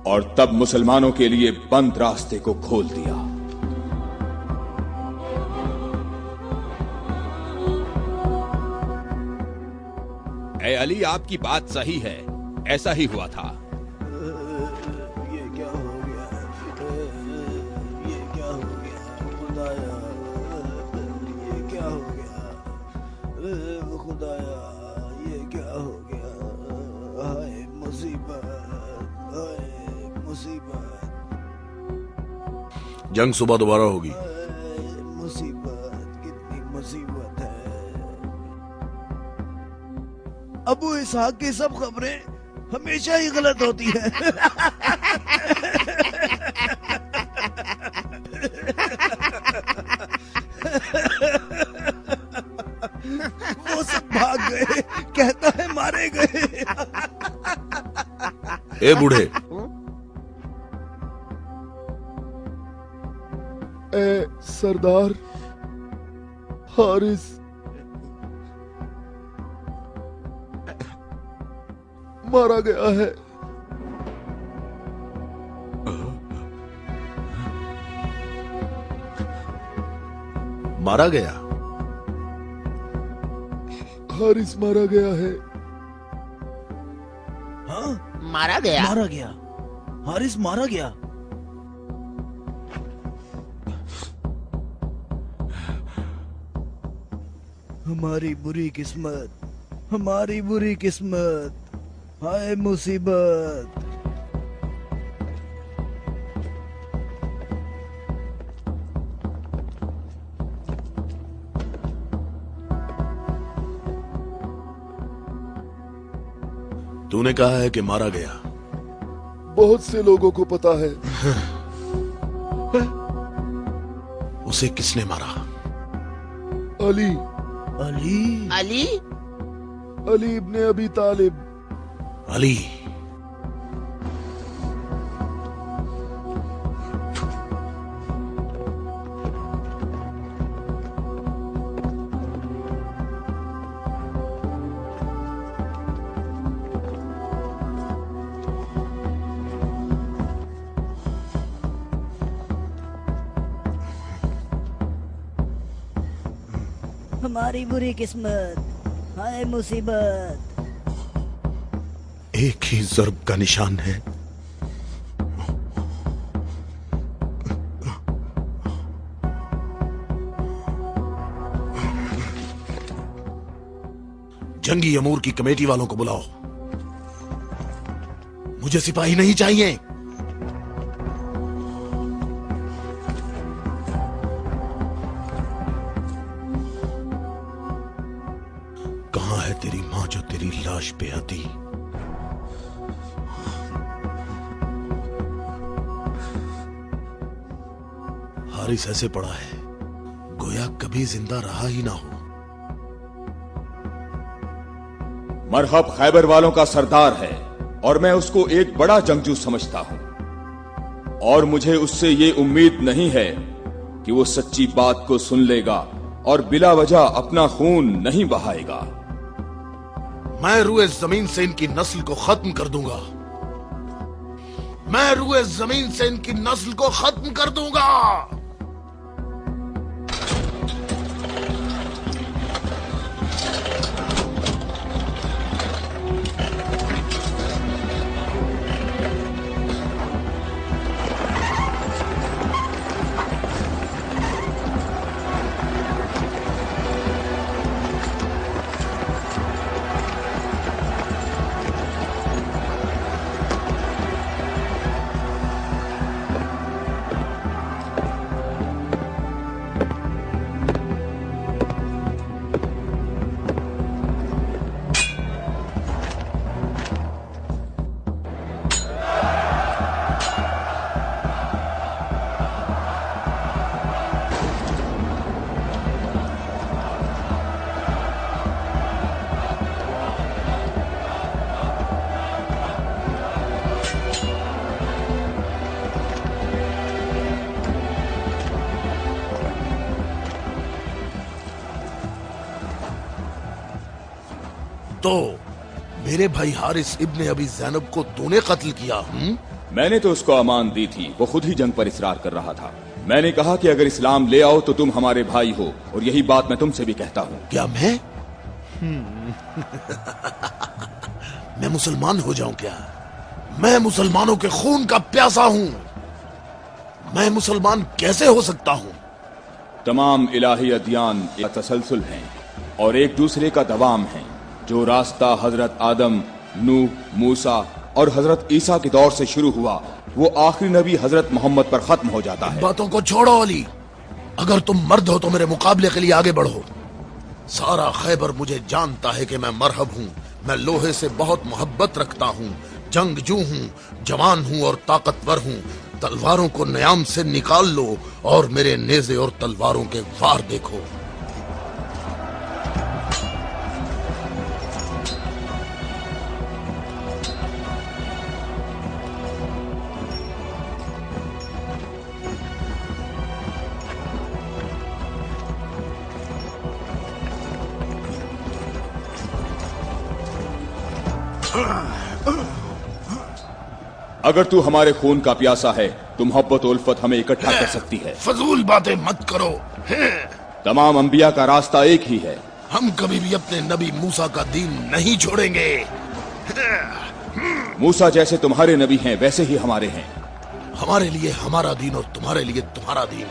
और तब मुसलमानों के लिए बंद रास्ते को खोल दिया। ए अली, आपकी बात सही है, ऐसा ही हुआ था। ये क्या हो गया? ये क्या हो गया? खुदाया, ये क्या हो गया? खुदाया, ये क्या हो गया? हाय मुसीबत, हाय मुसीबत, जंग सुबह दोबारा होगी। मुसीबत, कितनी मुसीबत है। अबू इसहाक की सब खबरें हमेशा ही गलत होती हैं। वो सब भाग गए, कहता है मारे गए। ए बूढ़े, ए सरदार, हारिस मारा गया है। मारा गया? हारिस मारा गया है। हाँ, मारा गया। मारा गया, हारिस मारा गया। हमारी बुरी किस्मत, हमारी बुरी किस्मत, हाय मुसीबत। तूने कहा है कि मारा गया। बहुत से लोगों को पता है। उसे किसने मारा? अली, अली, अली? अली इब्ने अबी तालिब। अली? हमारी बुरी किस्मत, हाय मुसीबत। एक ही ज़र्ब का निशान है। जंगी अमूर की कमेटी वालों को बुलाओ। मुझे सिपाही नहीं चाहिए। कहां है तेरी मां जो तेरी लाश पे आती? हारिस ऐसे पड़ा है गोया कभी जिंदा रहा ही ना हो। मरहब खैबर वालों का सरदार है और मैं उसको एक बड़ा जंगजू समझता हूं, और मुझे उससे ये उम्मीद नहीं है कि वो सच्ची बात को सुन लेगा और बिला वजह अपना खून नहीं बहाएगा। मैं रुए जमीन से इनकी नस्ल को खत्म कर दूंगा। मैं रुए जमीन से इनकी नस्ल को खत्म कर दूंगा। तो मेरे भाई हारिस इब्ने अबी ज़ैनब को तूने कत्ल किया? मैंने तो उसको अमान दी थी, वो खुद ही जंग पर इसरार कर रहा था। मैंने कहा कि अगर इस्लाम ले आओ तो तुम हमारे भाई हो, और यही बात मैं तुमसे भी कहता हूँ। क्या मैं मैं मुसलमान हो जाऊं क्या? मैं मुसलमानों के खून का प्यासा हूं। मैं मुसलमान कैसे हो सकता हूं? तमाम इलाही अदियान एक तसलसल हैं और एक दूसरे का दवाम है। जो रास्ता हजरत आदम, नूह, मूसा और हजरत ईसा के दौर से शुरू हुआ, वो आखिरी नबी हजरत मोहम्मद पर खत्म हो जाता है। बातों को छोड़ो अली, अगर तुम मर्द हो तो मेरे मुकाबले के लिए आगे बढ़ो। सारा खैबर मुझे जानता है कि मैं मरहब हूँ। मैं लोहे से बहुत मोहब्बत रखता हूँ, जंगजू हूँ, जवान हूँ और ताकतवर हूँ। तलवारों को न्याम से निकाल लो और मेरे नेज़े और तलवारों के वार देखो। अगर तू हमारे खून का प्यासा है तो मोहब्बत उल्फत हमें इकट्ठा कर सकती है। फजूल बातें मत करो। तमाम अंबिया का रास्ता एक ही है। हम कभी भी अपने नबी मूसा का दीन नहीं छोड़ेंगे। मूसा जैसे तुम्हारे नबी हैं वैसे ही हमारे हैं। हमारे लिए हमारा दीन और तुम्हारे लिए तुम्हारा दीन।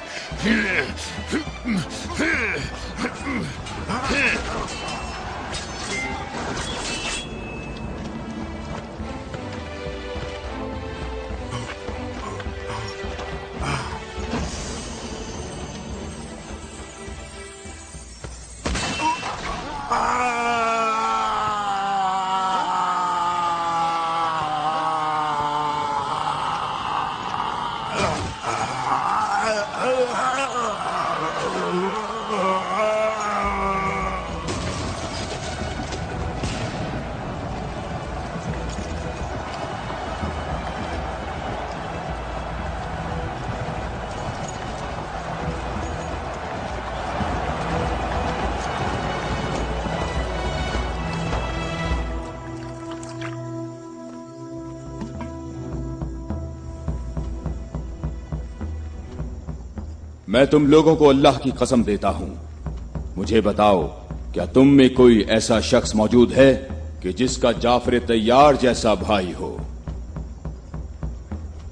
मैं तुम लोगों को अल्लाह की कसम देता हूं, मुझे बताओ क्या तुम में कोई ऐसा शख्स मौजूद है कि जिसका जाफर तैयार जैसा भाई हो,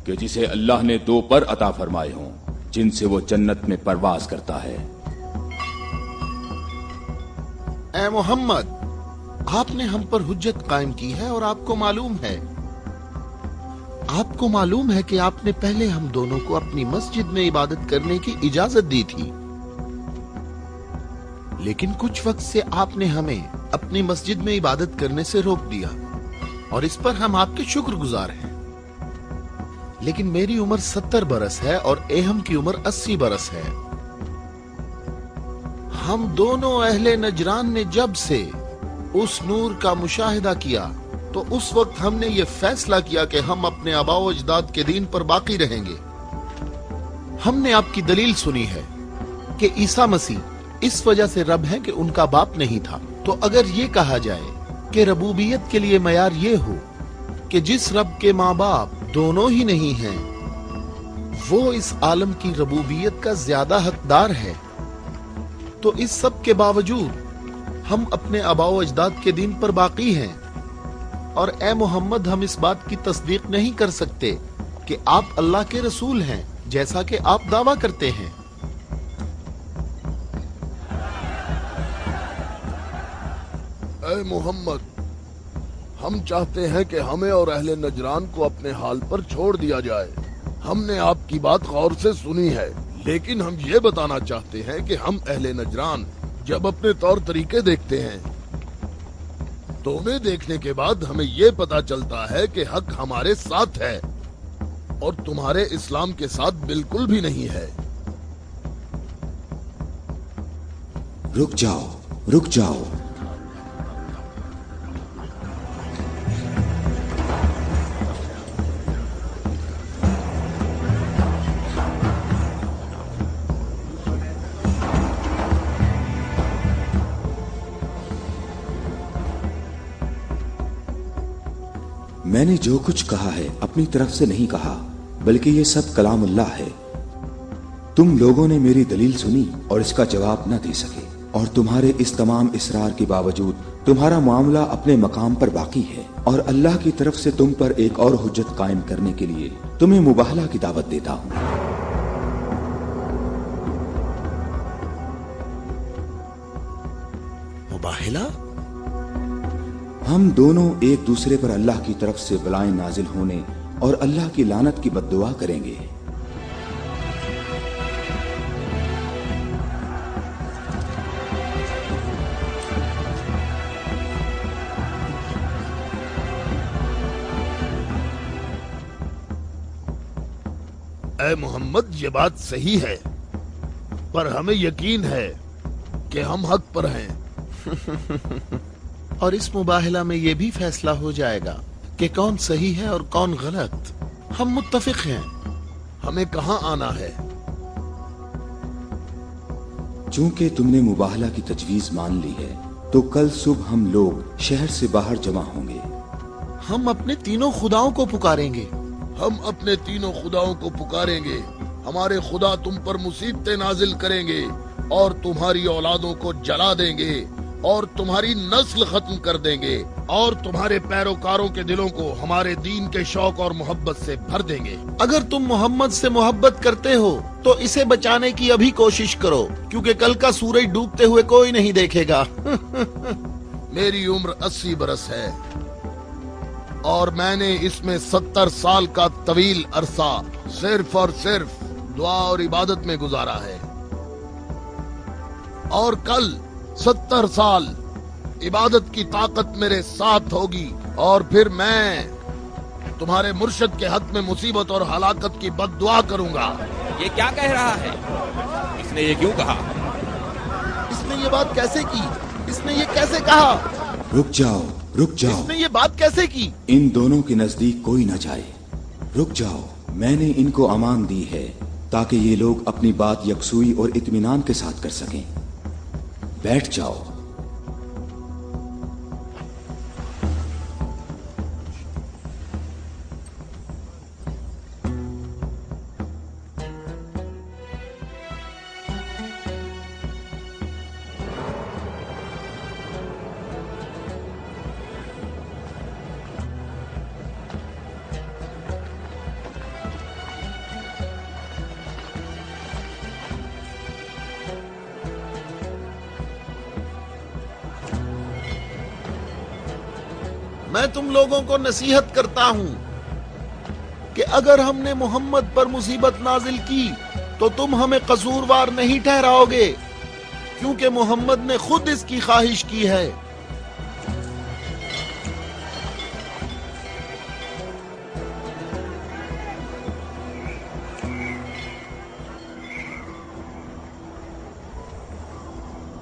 कि जिसे अल्लाह ने 2 पर अता फरमाए हों जिनसे वो जन्नत में परवाज करता है। ए मोहम्मद, आपने हम पर हुज्जत कायम की है और आपको मालूम है कि आपने पहले हम दोनों को अपनी मस्जिद में इबादत करने की इजाजत दी थी, लेकिन कुछ वक्त से आपने हमें अपनी मस्जिद में इबादत करने से रोक दिया और इस पर हम आपके शुक्रगुजार हैं। लेकिन मेरी उम्र 70 बरस है और एहम की उम्र 80 बरस है। हम दोनों अहले नजरान ने जब से उस नूर का मुशाहिदा किया तो उस वक्त हमने ये फैसला किया कि हम अपने आबाओ अजदाद के दीन पर बाकी रहेंगे। हमने आपकी दलील सुनी है कि ईसा मसीह इस वजह से रब है कि उनका बाप नहीं था। तो अगर ये कहा जाए कि रबूबियत के लिए मयार ये हो कि जिस रब के माँ बाप दोनों ही नहीं हैं, वो इस आलम की रबूबियत का ज्यादा हकदार है, तो इस सब के बावजूद हम अपने आबाओ अजदाद के दीन पर बाकी हैं। और ए मोहम्मद, हम इस बात की तस्दीक नहीं कर सकते कि आप अल्लाह के रसूल हैं, जैसा कि आप दावा करते हैं। ए मोहम्मद, हम चाहते हैं कि हमें और अहले नजरान को अपने हाल पर छोड़ दिया जाए। हमने आपकी बात गौर से सुनी है, लेकिन हम ये बताना चाहते हैं कि हम अहले नजरान जब अपने तौर तरीके देखते हैं तो उन्हें देखने के बाद हमें ये पता चलता है कि हक हमारे साथ है और तुम्हारे इस्लाम के साथ बिल्कुल भी नहीं है। रुक जाओ, रुक जाओ। मैंने जो कुछ कहा है अपनी तरफ से नहीं कहा, बल्कि ये सब कलामुल्लाह है। तुम लोगों ने मेरी दलील सुनी और इसका जवाब न दे सके, और तुम्हारे इस तमाम इसरार के बावजूद तुम्हारा मामला अपने मकाम पर बाकी है। और अल्लाह की तरफ से तुम पर एक और हुज्जत कायम करने के लिए तुम्हें मुबाहला की दावत देता हूँ। मुबाहला? हम दोनों एक दूसरे पर अल्लाह की तरफ से बलाएं नाजिल होने और अल्लाह की लानत की बद्दुआ करेंगे। ए मोहम्मद, ये बात सही है, पर हमें यकीन है कि हम हक पर हैं। और इस मुबाहला में ये भी फैसला हो जाएगा कि कौन सही है और कौन गलत। हम मुत्तफिक हैं। हमें कहाँ आना है? चूंकि तुमने मुबाहला की तजवीज मान ली है, तो कल सुबह हम लोग शहर से बाहर जमा होंगे। हम अपने तीनों खुदाओं को पुकारेंगे। हम अपने तीनों खुदाओं को पुकारेंगे। हमारे खुदा तुम पर मुसीबतें नाजिल करेंगे और तुम्हारी औलादों को जला देंगे और तुम्हारी नस्ल खत्म कर देंगे और तुम्हारे पैरोकारों के दिलों को हमारे दीन के शौक और मोहब्बत से भर देंगे। अगर तुम मोहम्मद से मोहब्बत करते हो तो इसे बचाने की अभी कोशिश करो, क्योंकि कल का सूरज डूबते हुए कोई नहीं देखेगा। मेरी उम्र 80 बरस है और मैंने इसमें 70 साल का तवील अरसा सिर्फ और सिर्फ दुआ और इबादत में गुजारा है, और कल 70 साल इबादत की ताकत मेरे साथ होगी और फिर मैं तुम्हारे मुर्शद के हक में मुसीबत और हलाकत की बद्दुआ करूंगा। ये क्या कह रहा है? इसने ये क्यों कहा? इसने ये बात कैसे की? इसने ये कैसे कहा? रुक जाओ, रुक जाओ। इसने ये बात कैसे की? इन दोनों के नजदीक कोई न जाए। रुक जाओ, मैंने इनको अमान दी है ताकि ये लोग अपनी बात यकसुई और इत्मीनान के साथ कर सकें। बैठ जाओ। मैं तुम लोगों को नसीहत करता हूं कि अगर हमने मोहम्मद पर मुसीबत नाजिल की तो तुम हमें कसूरवार नहीं ठहराओगे, क्योंकि मोहम्मद ने खुद इसकी ख्वाहिश की है।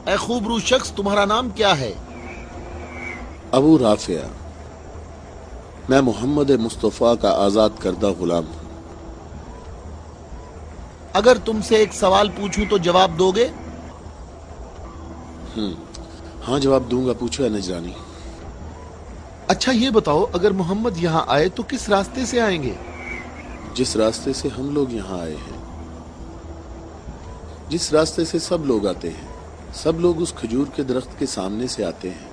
ए खूबरू शख्स, तुम्हारा नाम क्या है? अबू राफिया, मैं मोहम्मद मुस्तफ़ा का आजाद करदा गुलाम हूं। अगर तुमसे एक सवाल पूछूं तो जवाब दोगे? हाँ, जवाब दूंगा, पूछो है नजरानी। अच्छा ये बताओ, अगर मोहम्मद यहाँ आए तो किस रास्ते से आएंगे? जिस रास्ते से हम लोग यहाँ आए हैं, जिस रास्ते से सब लोग आते हैं, सब लोग उस खजूर के दरख्त के सामने से आते हैं।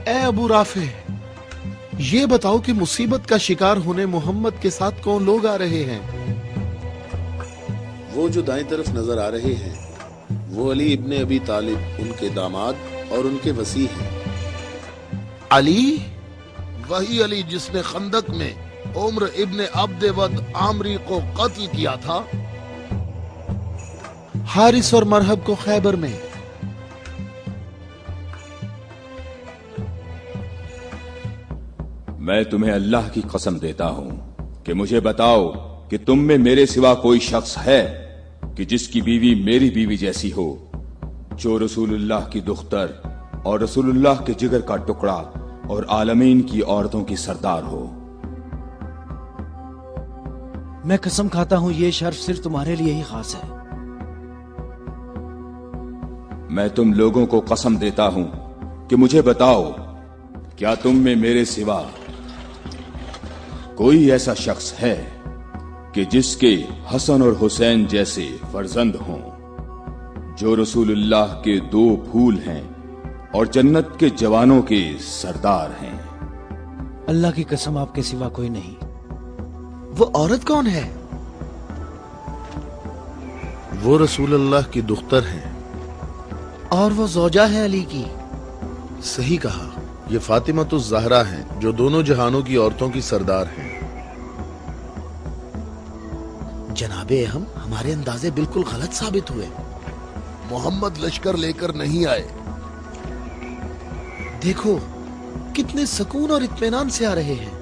ए अबू राफे, ये बताओ कि मुसीबत का शिकार होने मोहम्मद के साथ कौन लोग आ रहे हैं? वो जो दाएं तरफ नजर आ रहे हैं, वो अली इब्ने अबी तालिब, उनके दामाद और उनके वसी हैं। अली? वही अली जिसने खंदक में उम्र इब्ने अब्दवद आमरी को कत्ल किया था? हारिस और मरहब को खैबर में? मैं तुम्हें अल्लाह की कसम देता हूं कि मुझे बताओ कि तुम में मेरे सिवा कोई शख्स है कि जिसकी बीवी मेरी बीवी जैसी हो, जो रसूलुल्लाह की दुख्तर और रसूलुल्लाह के जिगर का टुकड़ा और आलमीन की औरतों की सरदार हो। मैं कसम खाता हूं ये शर्फ सिर्फ तुम्हारे लिए ही खास है। मैं तुम लोगों को कसम देता हूं कि मुझे बताओ, क्या तुम में मेरे सिवा कोई ऐसा शख्स है कि जिसके हसन और हुसैन जैसे फर्जंद हों, जो रसूलुल्लाह के 2 फूल हैं और जन्नत के जवानों के सरदार हैं? अल्लाह की कसम आपके सिवा कोई नहीं। वो औरत कौन है? वो रसूलुल्लाह की दुख्तर है और वो ज़ौजा है अली की। सही कहा, ये फातिमा तो ज़हरा हैं, जो दोनों जहानों की औरतों की सरदार हैं। जनाबे हम हमारे अंदाजे बिल्कुल गलत साबित हुए। मोहम्मद लश्कर लेकर नहीं आए। देखो कितने सुकून और इत्मीनान से आ रहे हैं।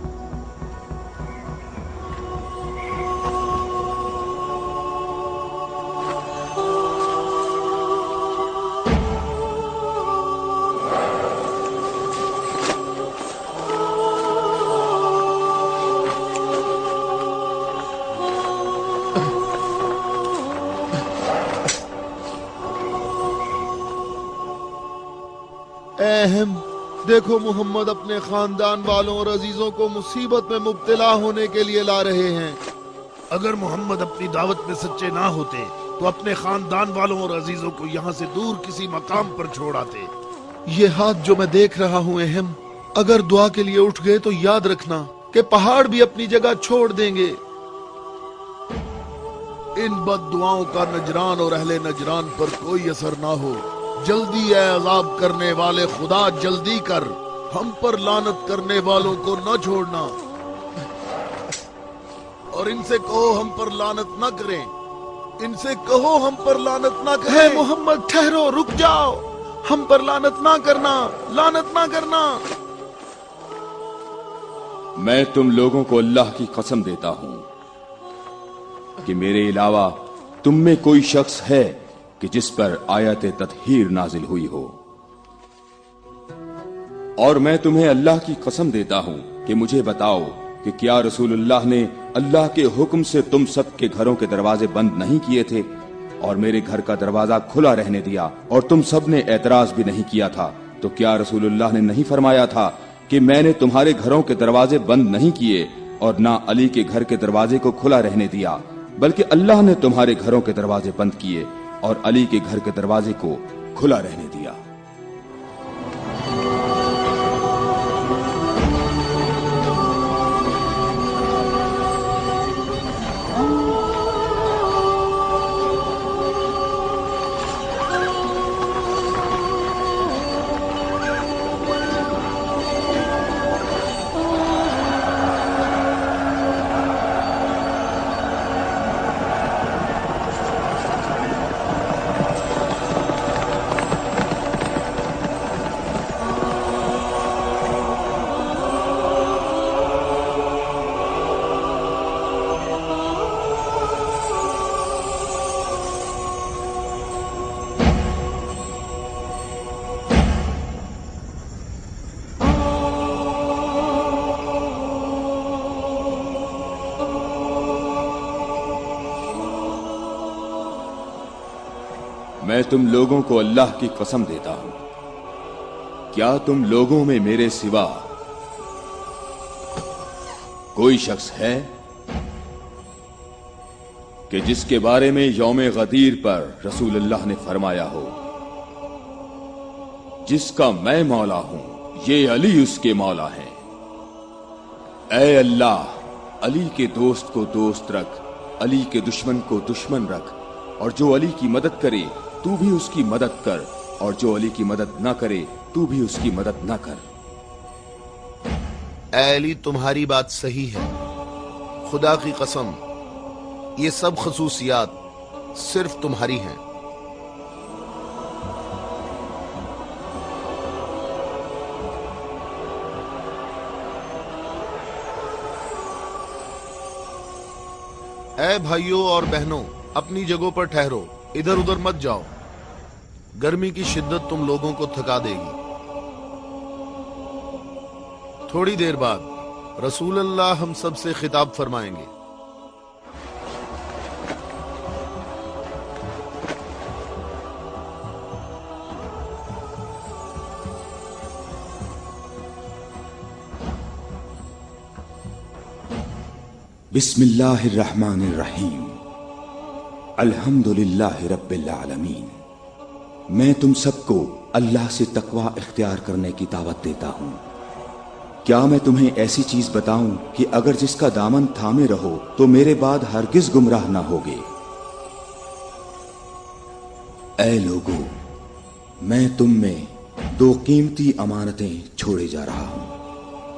अहम देखो, मोहम्मद अपने खानदान वालों और अजीजों को मुसीबत में मुब्तला होने के लिए ला रहे हैं। अगर मोहम्मद अपनी दावत में सच्चे ना होते तो अपने खानदान वालों और अजीजों को यहाँ से दूर किसी मकाम पर छोड़ आते। ये हाथ जो मैं देख रहा हूँ अहम, अगर दुआ के लिए उठ गए तो याद रखना कि पहाड़ भी अपनी जगह छोड़ देंगे। इन बद दुआओं का नजरान और अहले नजरान पर कोई असर ना हो। जल्दी है अजाब करने वाले खुदा, जल्दी कर, हम पर लानत करने वालों को न छोड़ना। और इनसे कहो हम पर लानत न करें। इनसे कहो हम पर लानत न करें। मोहम्मद ठहरो, रुक जाओ, हम पर लानत ना करना, लानत ना करना। मैं तुम लोगों को अल्लाह की कसम देता हूं कि मेरे अलावा तुम में कोई शख्स है कि जिस पर आयत तत्हीर नाजिल हुई हो। और मैं तुम्हें अल्लाह की कसम देता हूं कि मुझे बताओ कि क्या रसूलुल्लाह ने अल्लाह के हुक्म से तुम सब के घरों के दरवाजे बंद नहीं किए थे और मेरे घर का दरवाजा खुला रहने दिया और तुम सब ने एतराज भी नहीं किया था? तो क्या रसूलुल्लाह ने नहीं फरमाया था कि मैंने तुम्हारे घरों के दरवाजे बंद नहीं किए और ना अली के घर के दरवाजे को खुला रहने दिया, बल्कि अल्लाह ने तुम्हारे घरों के दरवाजे बंद किए और अली के घर के दरवाजे को खुला रहने दिया। मैं तुम लोगों को अल्लाह की कसम देता हूं, क्या तुम लोगों में मेरे सिवा कोई शख्स है कि जिसके बारे में यौम गदीर पर रसूलुल्लाह ने फरमाया हो, जिसका मैं मौला हूं, ये अली उसके मौला हैं। ऐ अल्लाह, अली के दोस्त को दोस्त रख, अली के दुश्मन को दुश्मन रख, और जो अली की मदद करे तू भी उसकी मदद कर, और जो अली की मदद ना करे तू भी उसकी मदद ना कर। ऐ अली, तुम्हारी बात सही है, खुदा की कसम ये सब खसूसियात सिर्फ तुम्हारी हैं। ऐ भाइयों और बहनों, अपनी जगहों पर ठहरो, इधर उधर मत जाओ, गर्मी की शिद्दत तुम लोगों को थका देगी। थोड़ी देर बाद रसूलुल्लाह हम सब से खिताब फरमाएंगे। बिस्मिल्लाहिर्रहमानिर्रहीम, अल्हम्दुलिल्लाहि रब्बिल आलमीन। मैं तुम सबको अल्लाह से तकवा इख्तियार करने की दावत देता हूं। क्या मैं तुम्हें ऐसी चीज बताऊं कि अगर जिसका दामन थामे रहो तो मेरे बाद हरगिज गुमराह ना होगे। ऐ लोगो, मैं तुम में दो कीमती अमानतें छोड़े जा रहा हूं,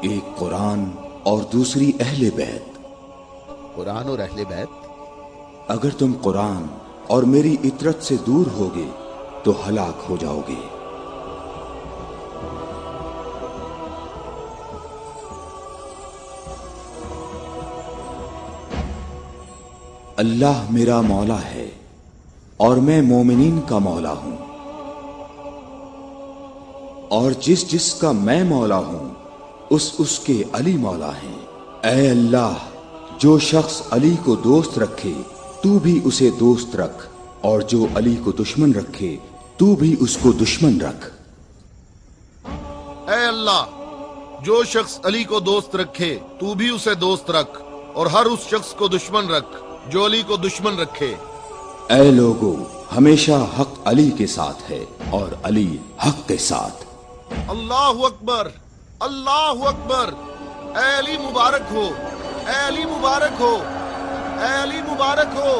एक कुरान और दूसरी अहले बैत। कुरान और अहले बैत? अगर तुम कुरान और मेरी इतरत से दूर होगे तो हलाक हो जाओगे। अल्लाह मेरा मौला है और मैं मोमिनीन का मौला हूं, और जिसका मैं मौला हूं उसके अली मौला हैं। ऐ अल्लाह, जो शख्स अली को दोस्त रखे तू भी उसे दोस्त रख, और जो अली को दुश्मन रखे तू भी उसको दुश्मन रख। ऐ अल्लाह, जो शख्स अली को दोस्त रखे तू भी उसे दोस्त रख, और हर उस शख्स को दुश्मन रख जो अली को दुश्मन रखे। ऐ लोगो, हमेशा हक अली के साथ है और अली हक के साथ। अल्लाहु अकबर, अल्लाहु अकबर। ऐ अली मुबारक हो, ऐ अली मुबारक हो, ऐ अली मुबारक हो।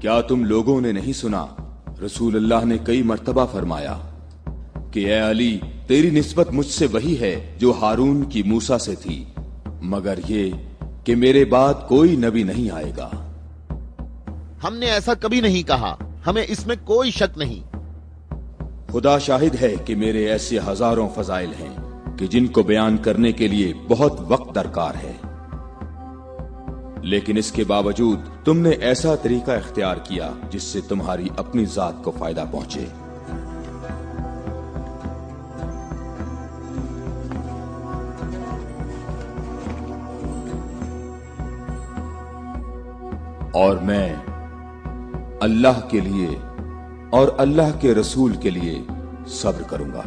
क्या तुम लोगों ने नहीं सुना, रसूलुल्लाह ने कई मर्तबा फरमाया कि ऐ अली, तेरी निस्बत मुझसे वही है जो हारून की मूसा से थी, मगर ये कि मेरे बाद कोई नबी नहीं आएगा। हमने ऐसा कभी नहीं कहा, हमें इसमें कोई शक नहीं। खुदा शाहिद है कि मेरे ऐसे हजारों फजाइल हैं कि जिनको बयान करने के लिए बहुत वक्त दरकार है, लेकिन इसके बावजूद तुमने ऐसा तरीका इख्तियार किया जिससे तुम्हारी अपनी जात को फायदा पहुंचे। और मैं अल्लाह के लिए और अल्लाह के रसूल के लिए सब्र करूंगा।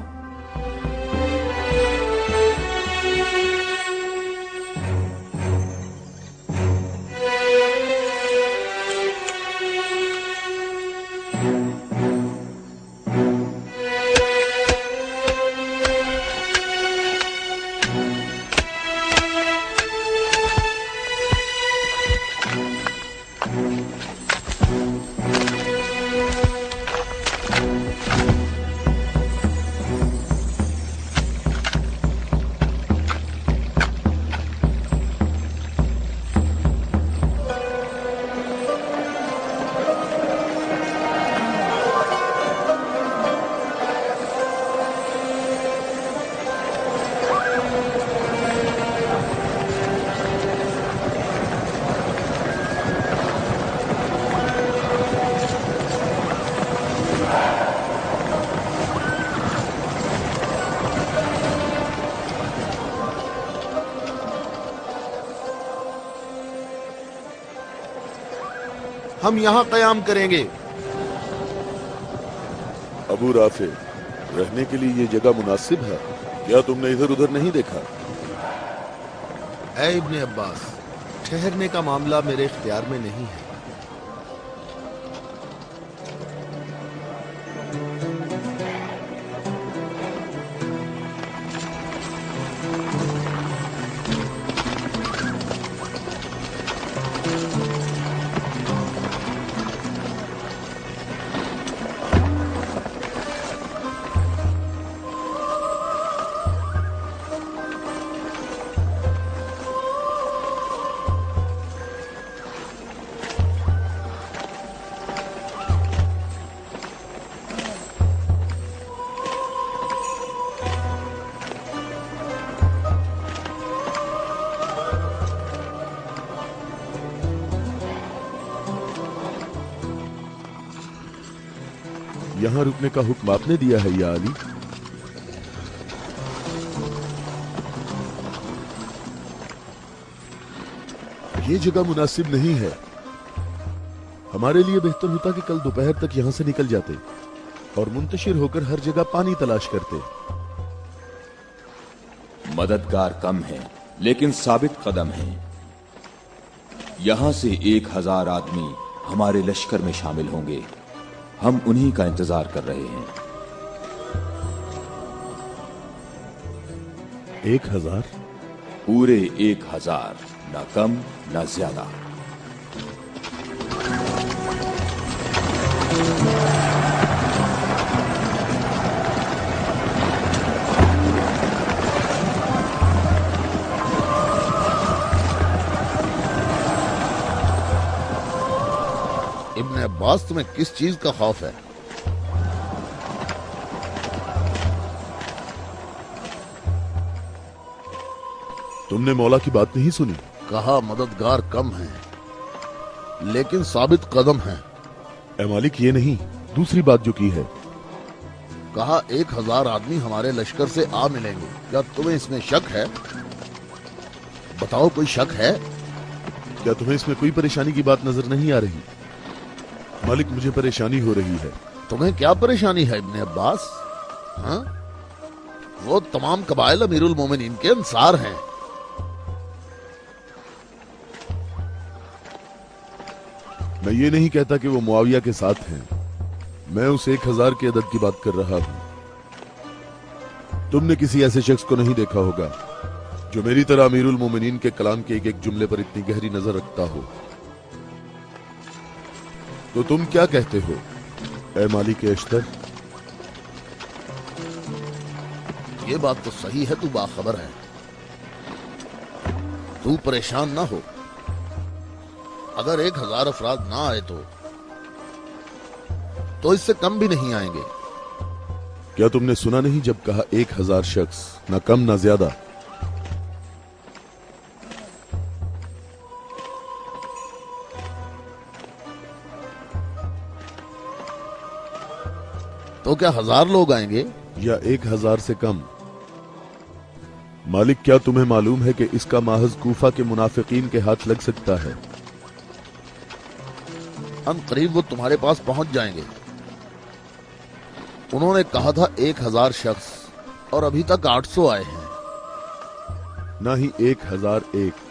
हम यहाँ कयाम करेंगे। अबू राफे, रहने के लिए ये जगह मुनासिब है? क्या तुमने इधर उधर नहीं देखा? ऐ इब्ने अब्बास, ठहरने का मामला मेरे इख्तियार में नहीं है। यहाँ रुकने का हुक्म आपने दिया है या अली? ये जगह मुनासिब नहीं है। हमारे लिए बेहतर होता कि कल दोपहर तक यहाँ से निकल जाते और मुंतशिर होकर हर जगह पानी तलाश करते। मददगार कम है लेकिन साबित कदम है। यहां से 1000 आदमी हमारे लश्कर में शामिल होंगे। हम उन्हीं का इंतजार कर रहे हैं। 1000? पूरे 1000, ना कम ना ज्यादा। इब्ने अब्बास, तुम्हें किस चीज का खौफ है? तुमने मौला की बात नहीं सुनी? कहा मददगार कम है लेकिन साबित कदम है। ए मालिक, ये नहीं, दूसरी बात जो की है। कहा 1000 आदमी हमारे लश्कर से आ मिलेंगे। क्या तुम्हें इसमें शक है? बताओ, कोई शक है? क्या तुम्हें इसमें कोई परेशानी की बात नजर नहीं आ रही? मालिक, मुझे परेशानी हो रही है। तुम्हें क्या परेशानी है इब्ने अब्बास? हाँ? वो तमाम कबाइल अमीरुल मोमिनीन के अंसार हैं। मैं ये नहीं कहता कि वो मुआविया के साथ हैं। मैं उस 1000 की अदद की बात कर रहा हूं। तुमने किसी ऐसे शख्स को नहीं देखा होगा जो मेरी तरह अमीरुल मोमिनीन के कलाम के एक एक जुमले पर इतनी गहरी नजर रखता हो। तो तुम क्या कहते हो ए मालिक अश्तर? ये बात तो सही है, तू बाखबर है। तू परेशान ना हो। अगर 1000 अफराद ना आए तो इससे कम भी नहीं आएंगे। क्या तुमने सुना नहीं जब कहा 1000 शख्स, ना कम ना ज्यादा? तो क्या 1000 लोग आएंगे या 1000 से कम? मालिक, क्या तुम्हें मालूम है कि इसका माहज कूफा के मुनाफिकीन के हाथ लग सकता है? ان قریب وہ تمہارے پاس پہنچ جائیں گے۔ انہوں نے کہا تھا 1000 شخص اور ابھی تک 800 آئے ہیں۔ نہ ہی 1001۔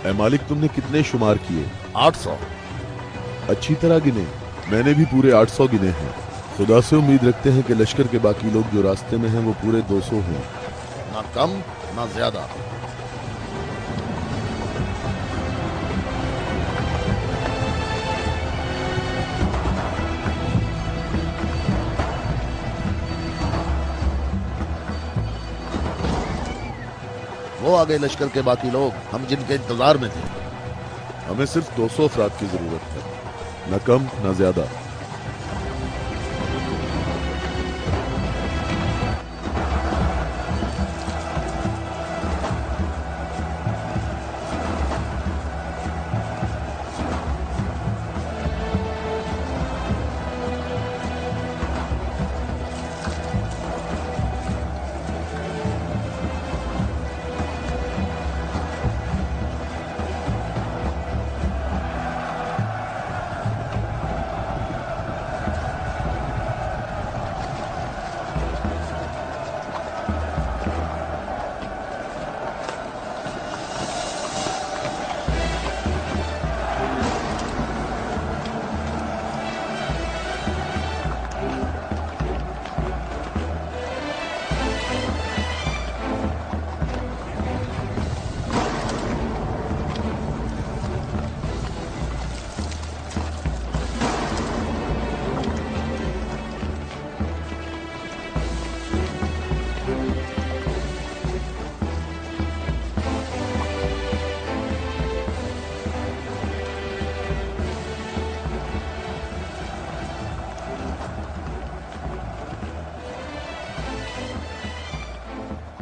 اے مالک، تم نے کتنے شمار کیے؟ 800۔ اچھی طرح گنے؟ میں نے بھی پورے 800 گنے ہیں۔ خدا سے امید رکھتے ہیں کہ لشکر کے باقی لوگ جو راستے میں ہیں وہ پورے 200 ہوں۔ نہ کم نہ زیادہ۔ وہ آگے لشکر کے باقی لوگ، ہم جن کے انتظار میں تھے۔ ہمیں صرف 200 افراد کی ضرورت ہے، نہ کم نہ زیادہ۔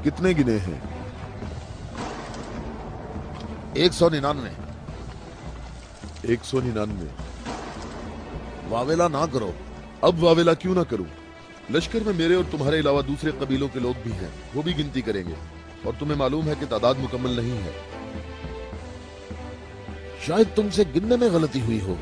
کتنے گنے ہیں؟ 199۔ 199۔ واویلا نہ کرو۔ اب واویلا کیوں نہ کروں؟ لشکر میں میرے اور تمہارے علاوہ دوسرے قبیلوں کے لوگ بھی ہیں، وہ بھی گنتی کریں گے، اور تمہیں معلوم ہے کہ تعداد مکمل نہیں ہے۔ شاید تم سے گننے میں غلطی ہوئی ہو۔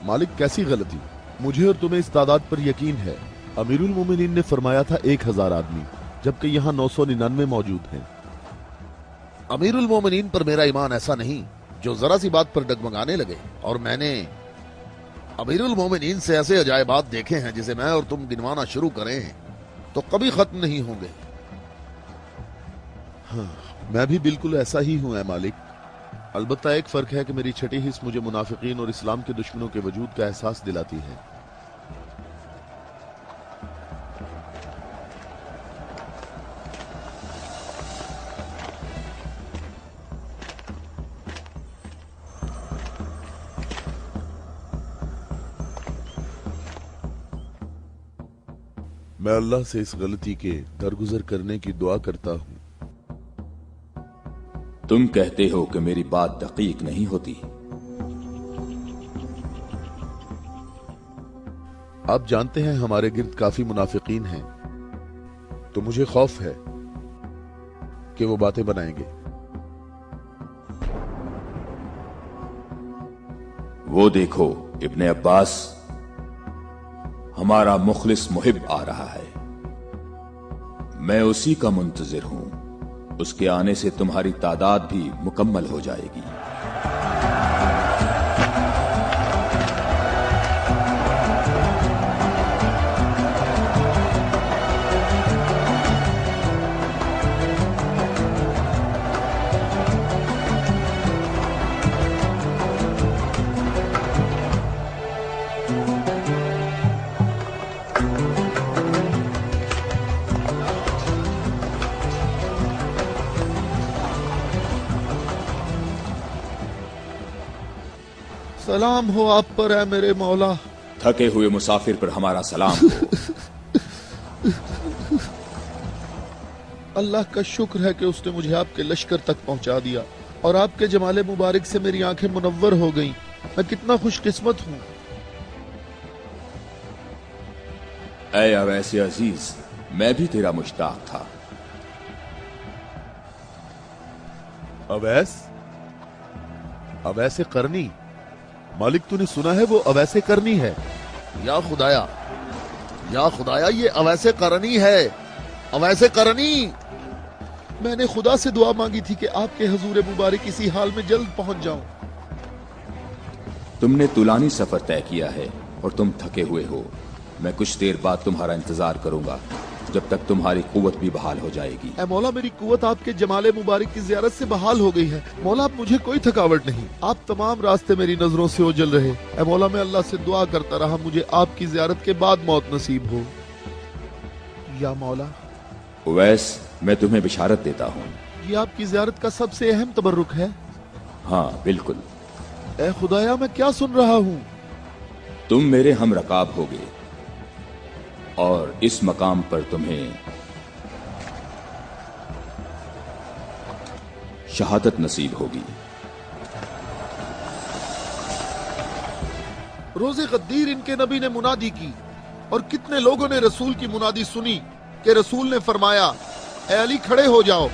مالک، کیسی غلطی؟ مجھے اور تمہیں اس تعداد پر یقین ہے۔ امیر المومنین نے فرمایا تھا 1000 آدمی، جبکہ یہاں 999 موجود ہیں۔ امیر المومنین پر میرا ایمان ایسا نہیں جو ذرا سی بات پر ڈگمگانے لگے، اور میں نے امیر المومنین سے ایسے عجائبات دیکھے ہیں جسے میں اور تم گنوانا شروع کریں تو کبھی ختم نہیں ہوں گے۔ ہاں، میں بھی بالکل ایسا ہی ہوں اے مالک۔ البتہ ایک فرق ہے کہ میری چھٹی حص مجھے منافقین اور اسلام کے دشمنوں کے وجود کا احساس دلاتی ہے۔ میں اللہ سے اس غلطی کے درگزر کرنے کی دعا کرتا ہوں۔ تم کہتے ہو کہ میری بات دقیق نہیں ہوتی۔ آپ جانتے ہیں ہمارے گرد کافی منافقین ہیں، تو مجھے خوف ہے کہ وہ باتیں بنائیں گے۔ وہ دیکھو، ابن عباس ہمارا مخلص محب آ رہا ہے، میں اسی کا منتظر ہوں۔ اس کے آنے سے تمہاری تعداد بھی مکمل ہو جائے گی۔ सलाम हो आप पर है मेरे मौला। थके हुए मुसाफिर पर हमारा सलाम हो। अल्लाह का शुक्र है कि उसने मुझे आपके लश्कर तक पहुंचा दिया और आपके जमाले मुबारक से मेरी आंखें मुनव्वर हो गईं। मैं कितना खुशकिस्मत हूँ। ऐ अवैसे अजीज, मैं भी तेरा मुश्ताक था। अवैस? अवैसे करनी? मालिक तूने सुना है वो अवैसे करनी है? या खुदाया ये अवैसे करनी है, अवैसे करनी। मैंने खुदा से दुआ मांगी थी कि आपके हजूर मुबारक इसी हाल में जल्द पहुंच जाऊं। तुमने तुलानी सफर तय किया है और तुम थके हुए हो। मैं कुछ देर बाद तुम्हारा इंतजार करूंगा जब तक तुम्हारी कुव्वत भी बहाल हो जाएगी। ऐ मौला, मेरी कुव्वत आपके जमाले मुबारक की जियारत से बहाल हो गई है। मौला, अब मुझे कोई थकावट नहीं। आप तमाम रास्ते मेरी नजरों से ओझल रहे। ऐ मौला, मैं अल्लाह से दुआ करता रहा मुझे आपकी जियारत के बाद मौत नसीब हो। या मौला। उवैस, मैं तुम्हें बिशारत देता हूँ। ये आपकी जियारत का सबसे अहम तबर्रुक है। हाँ बिल्कुल। ऐ खुदाया, मैं क्या सुन रहा हूँ? तुम मेरे हम रकाब होगे और इस मकाम पर तुम्हें शहादत नसीब होगी। रोजे गद्दीर इनके नबी ने मुनादी की और कितने लोगों ने रसूल की मुनादी सुनी कि रसूल ने फरमाया, ऐ अली खड़े हो जाओ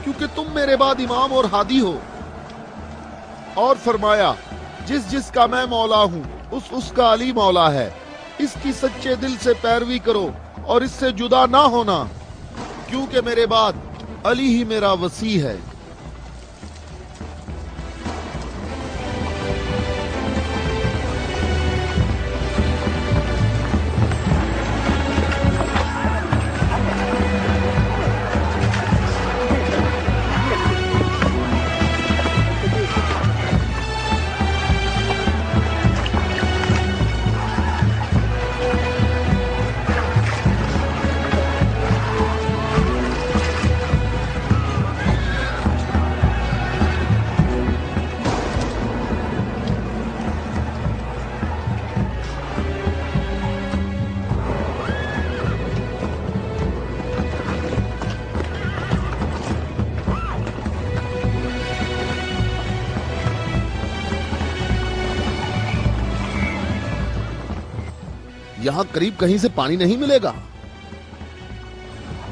क्योंकि तुम मेरे बाद इमाम और हादी हो। और फरमाया, जिसका मैं मौला हूँ उसका अली मौला है। इसकी सच्चे दिल से पैरवी करो और इससे जुदा ना होना, क्योंकि मेरे बाद अली ही मेरा वसी है। यहां करीब कहीं से पानी नहीं मिलेगा।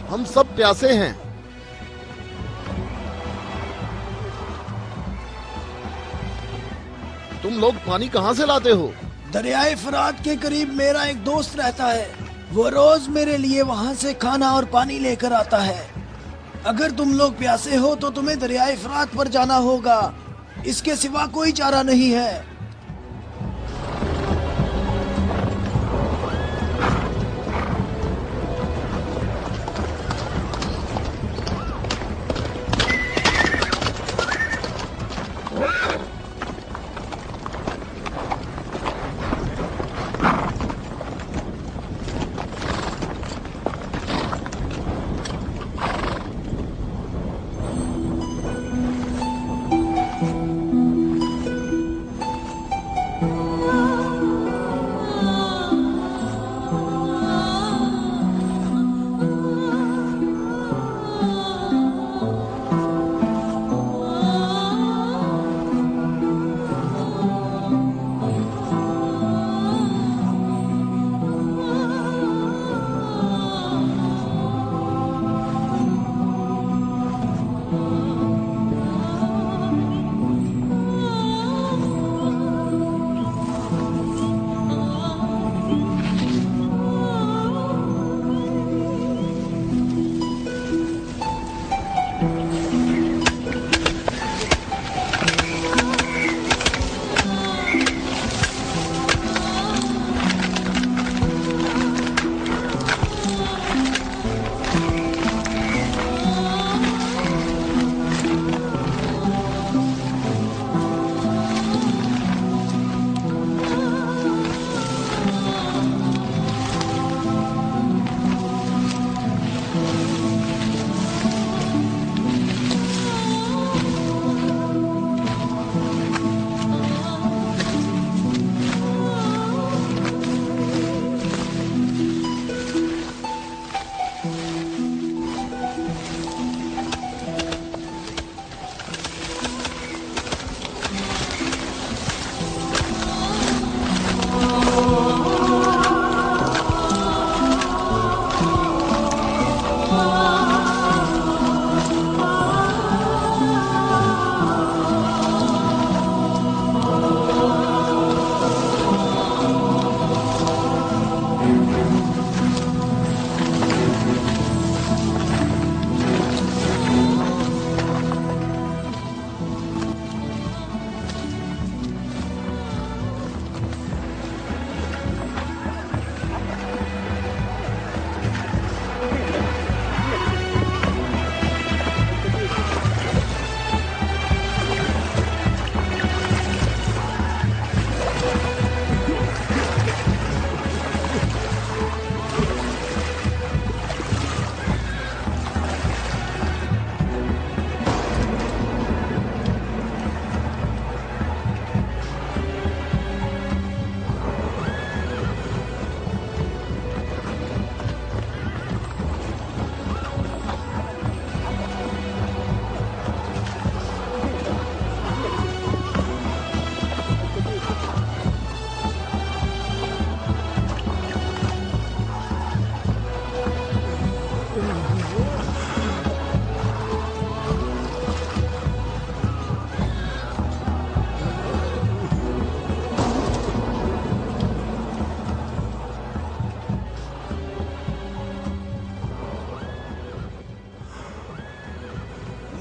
हम सब प्यासे हैं। तुम लोग पानी कहां से लाते हो? दरियाए फरात के करीब मेरा एक दोस्त रहता है। वो रोज मेरे लिए वहाँ से खाना और पानी लेकर आता है। अगर तुम लोग प्यासे हो तो तुम्हें दरियाए फरात पर जाना होगा। इसके सिवा कोई चारा नहीं है।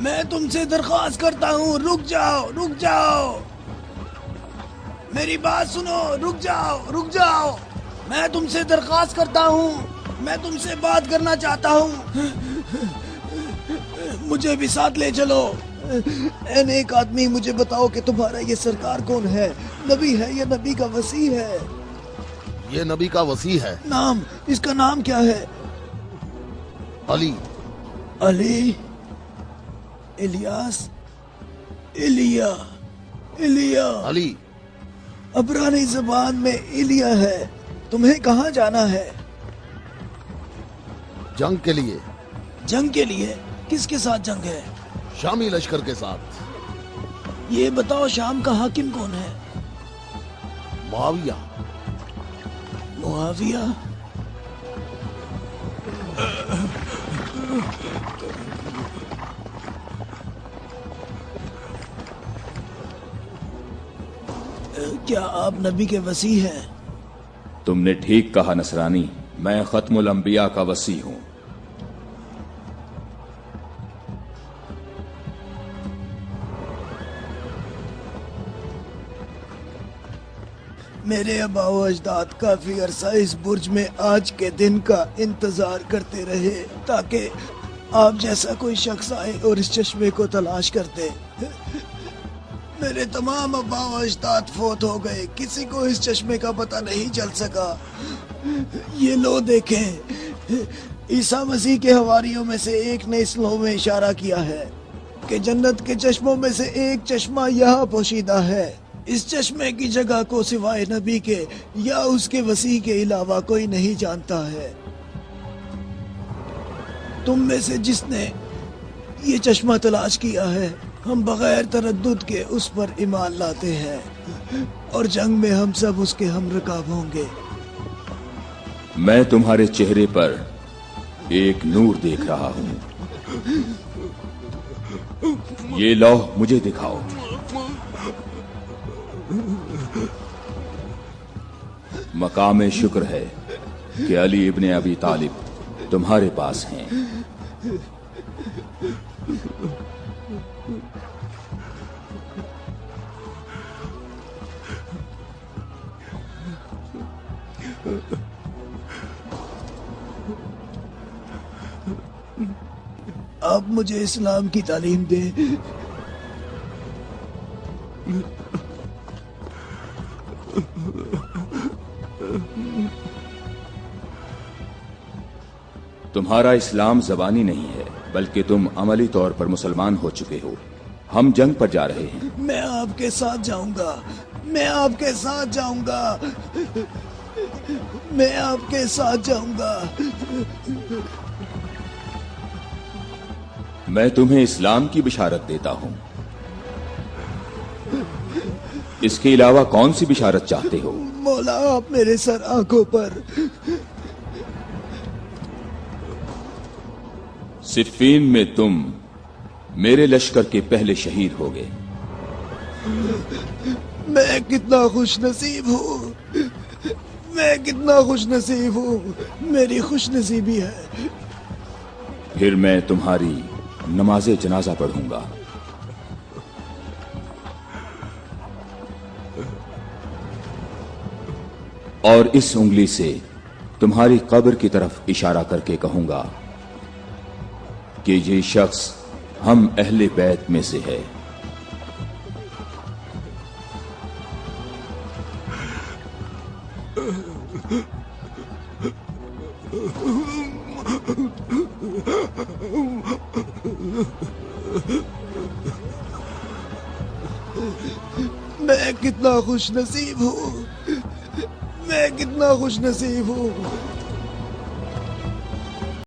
میں تم سے درخواست کرتا ہوں، رک جاؤ، رک جاؤ، میری بات سنو، رک جاؤ، رک جاؤ، میں تم سے درخواست کرتا ہوں، میں تم سے بات کرنا چاہتا ہوں، مجھے بھی ساتھ لے چلو۔ اے نیک آدمی، مجھے بتاؤ کہ تمہارا یہ سرکار کون ہے؟ نبی ہے یا نبی کا وصی ہے؟ یہ نبی کا وصی ہے۔ نام، اس کا نام کیا ہے؟ علی۔ علی، الیاس، ایلیا، ایلیا۔ علی عبرانی زبان میں ایلیا ہے۔ تمہیں کہاں جانا ہے؟ جنگ کے لیے۔ جنگ کے لیے؟ کس کے ساتھ جنگ ہے؟ شامی لشکر کے ساتھ۔ یہ بتاؤ شام کا حاکم کون ہے؟ معاویہ۔ معاویہ؟ کیا آپ نبی کے وصی ہیں؟ تم نے ٹھیک کہا نصرانی، میں ختم الانبیاء کا وصی ہوں۔ میرے آبا و اجداد کافی عرصہ اس برج میں آج کے دن کا انتظار کرتے رہے تاکہ آپ جیسا کوئی شخص آئے اور اس چشمے کو تلاش کرتے۔ میرے تمام آبا و اجداد فوت ہو گئے، کسی کو اس چشمے کا پتہ نہیں چل سکا۔ یہ لو دیکھیں، عیسیٰ مسیح کے حواریوں میں سے ایک نے اس لو میں اشارہ کیا ہے کہ جنت کے چشموں میں سے ایک چشمہ یہاں پوشیدہ ہے۔ اس چشمے کی جگہ کو سوائے نبی کے یا اس کے وصی کے علاوہ کوئی نہیں جانتا ہے۔ تم میں سے جس نے یہ چشمہ تلاش کیا ہے، ہم بغیر تردد کے اس پر ایمان لاتے ہیں اور جنگ میں ہم سب اس کے ہم رکاب ہوں گے۔ میں تمہارے چہرے پر ایک نور دیکھ رہا ہوں، یہ لوح مجھے دکھاؤ۔ مقام شکر ہے کہ علی ابن ابی طالب تمہارے پاس ہیں۔ آپ مجھے اسلام کی تعلیم دیں۔ تمہارا اسلام زبانی نہیں ہے بلکہ تم عملی طور پر مسلمان ہو چکے ہو۔ ہم جنگ پر جا رہے ہیں۔ میں آپ کے ساتھ جاؤں گا، میں آپ کے ساتھ جاؤں گا، میں آپ کے ساتھ جاؤں گا۔ میں تمہیں اسلام کی بشارت دیتا ہوں، اس کے علاوہ کون سی بشارت چاہتے ہو؟ مولا، آپ میرے سر آنکھوں پر۔ صفین میں تم میرے لشکر کے پہلے شہید ہو گئے۔ میں کتنا خوش نصیب ہوں، میں کتنا خوش نصیب ہوں، میری خوش نصیبی ہے۔ پھر میں تمہاری نماز جنازہ پڑھوں گا۔ اور اس انگلی سے تمہاری قبر کی طرف اشارہ کر کے کہوں گا کہ یہ شخص ہم اہل بیت میں سے ہے۔ میں کتنا خوش نصیب ہوں، میں کتنا خوش نصیب ہوں۔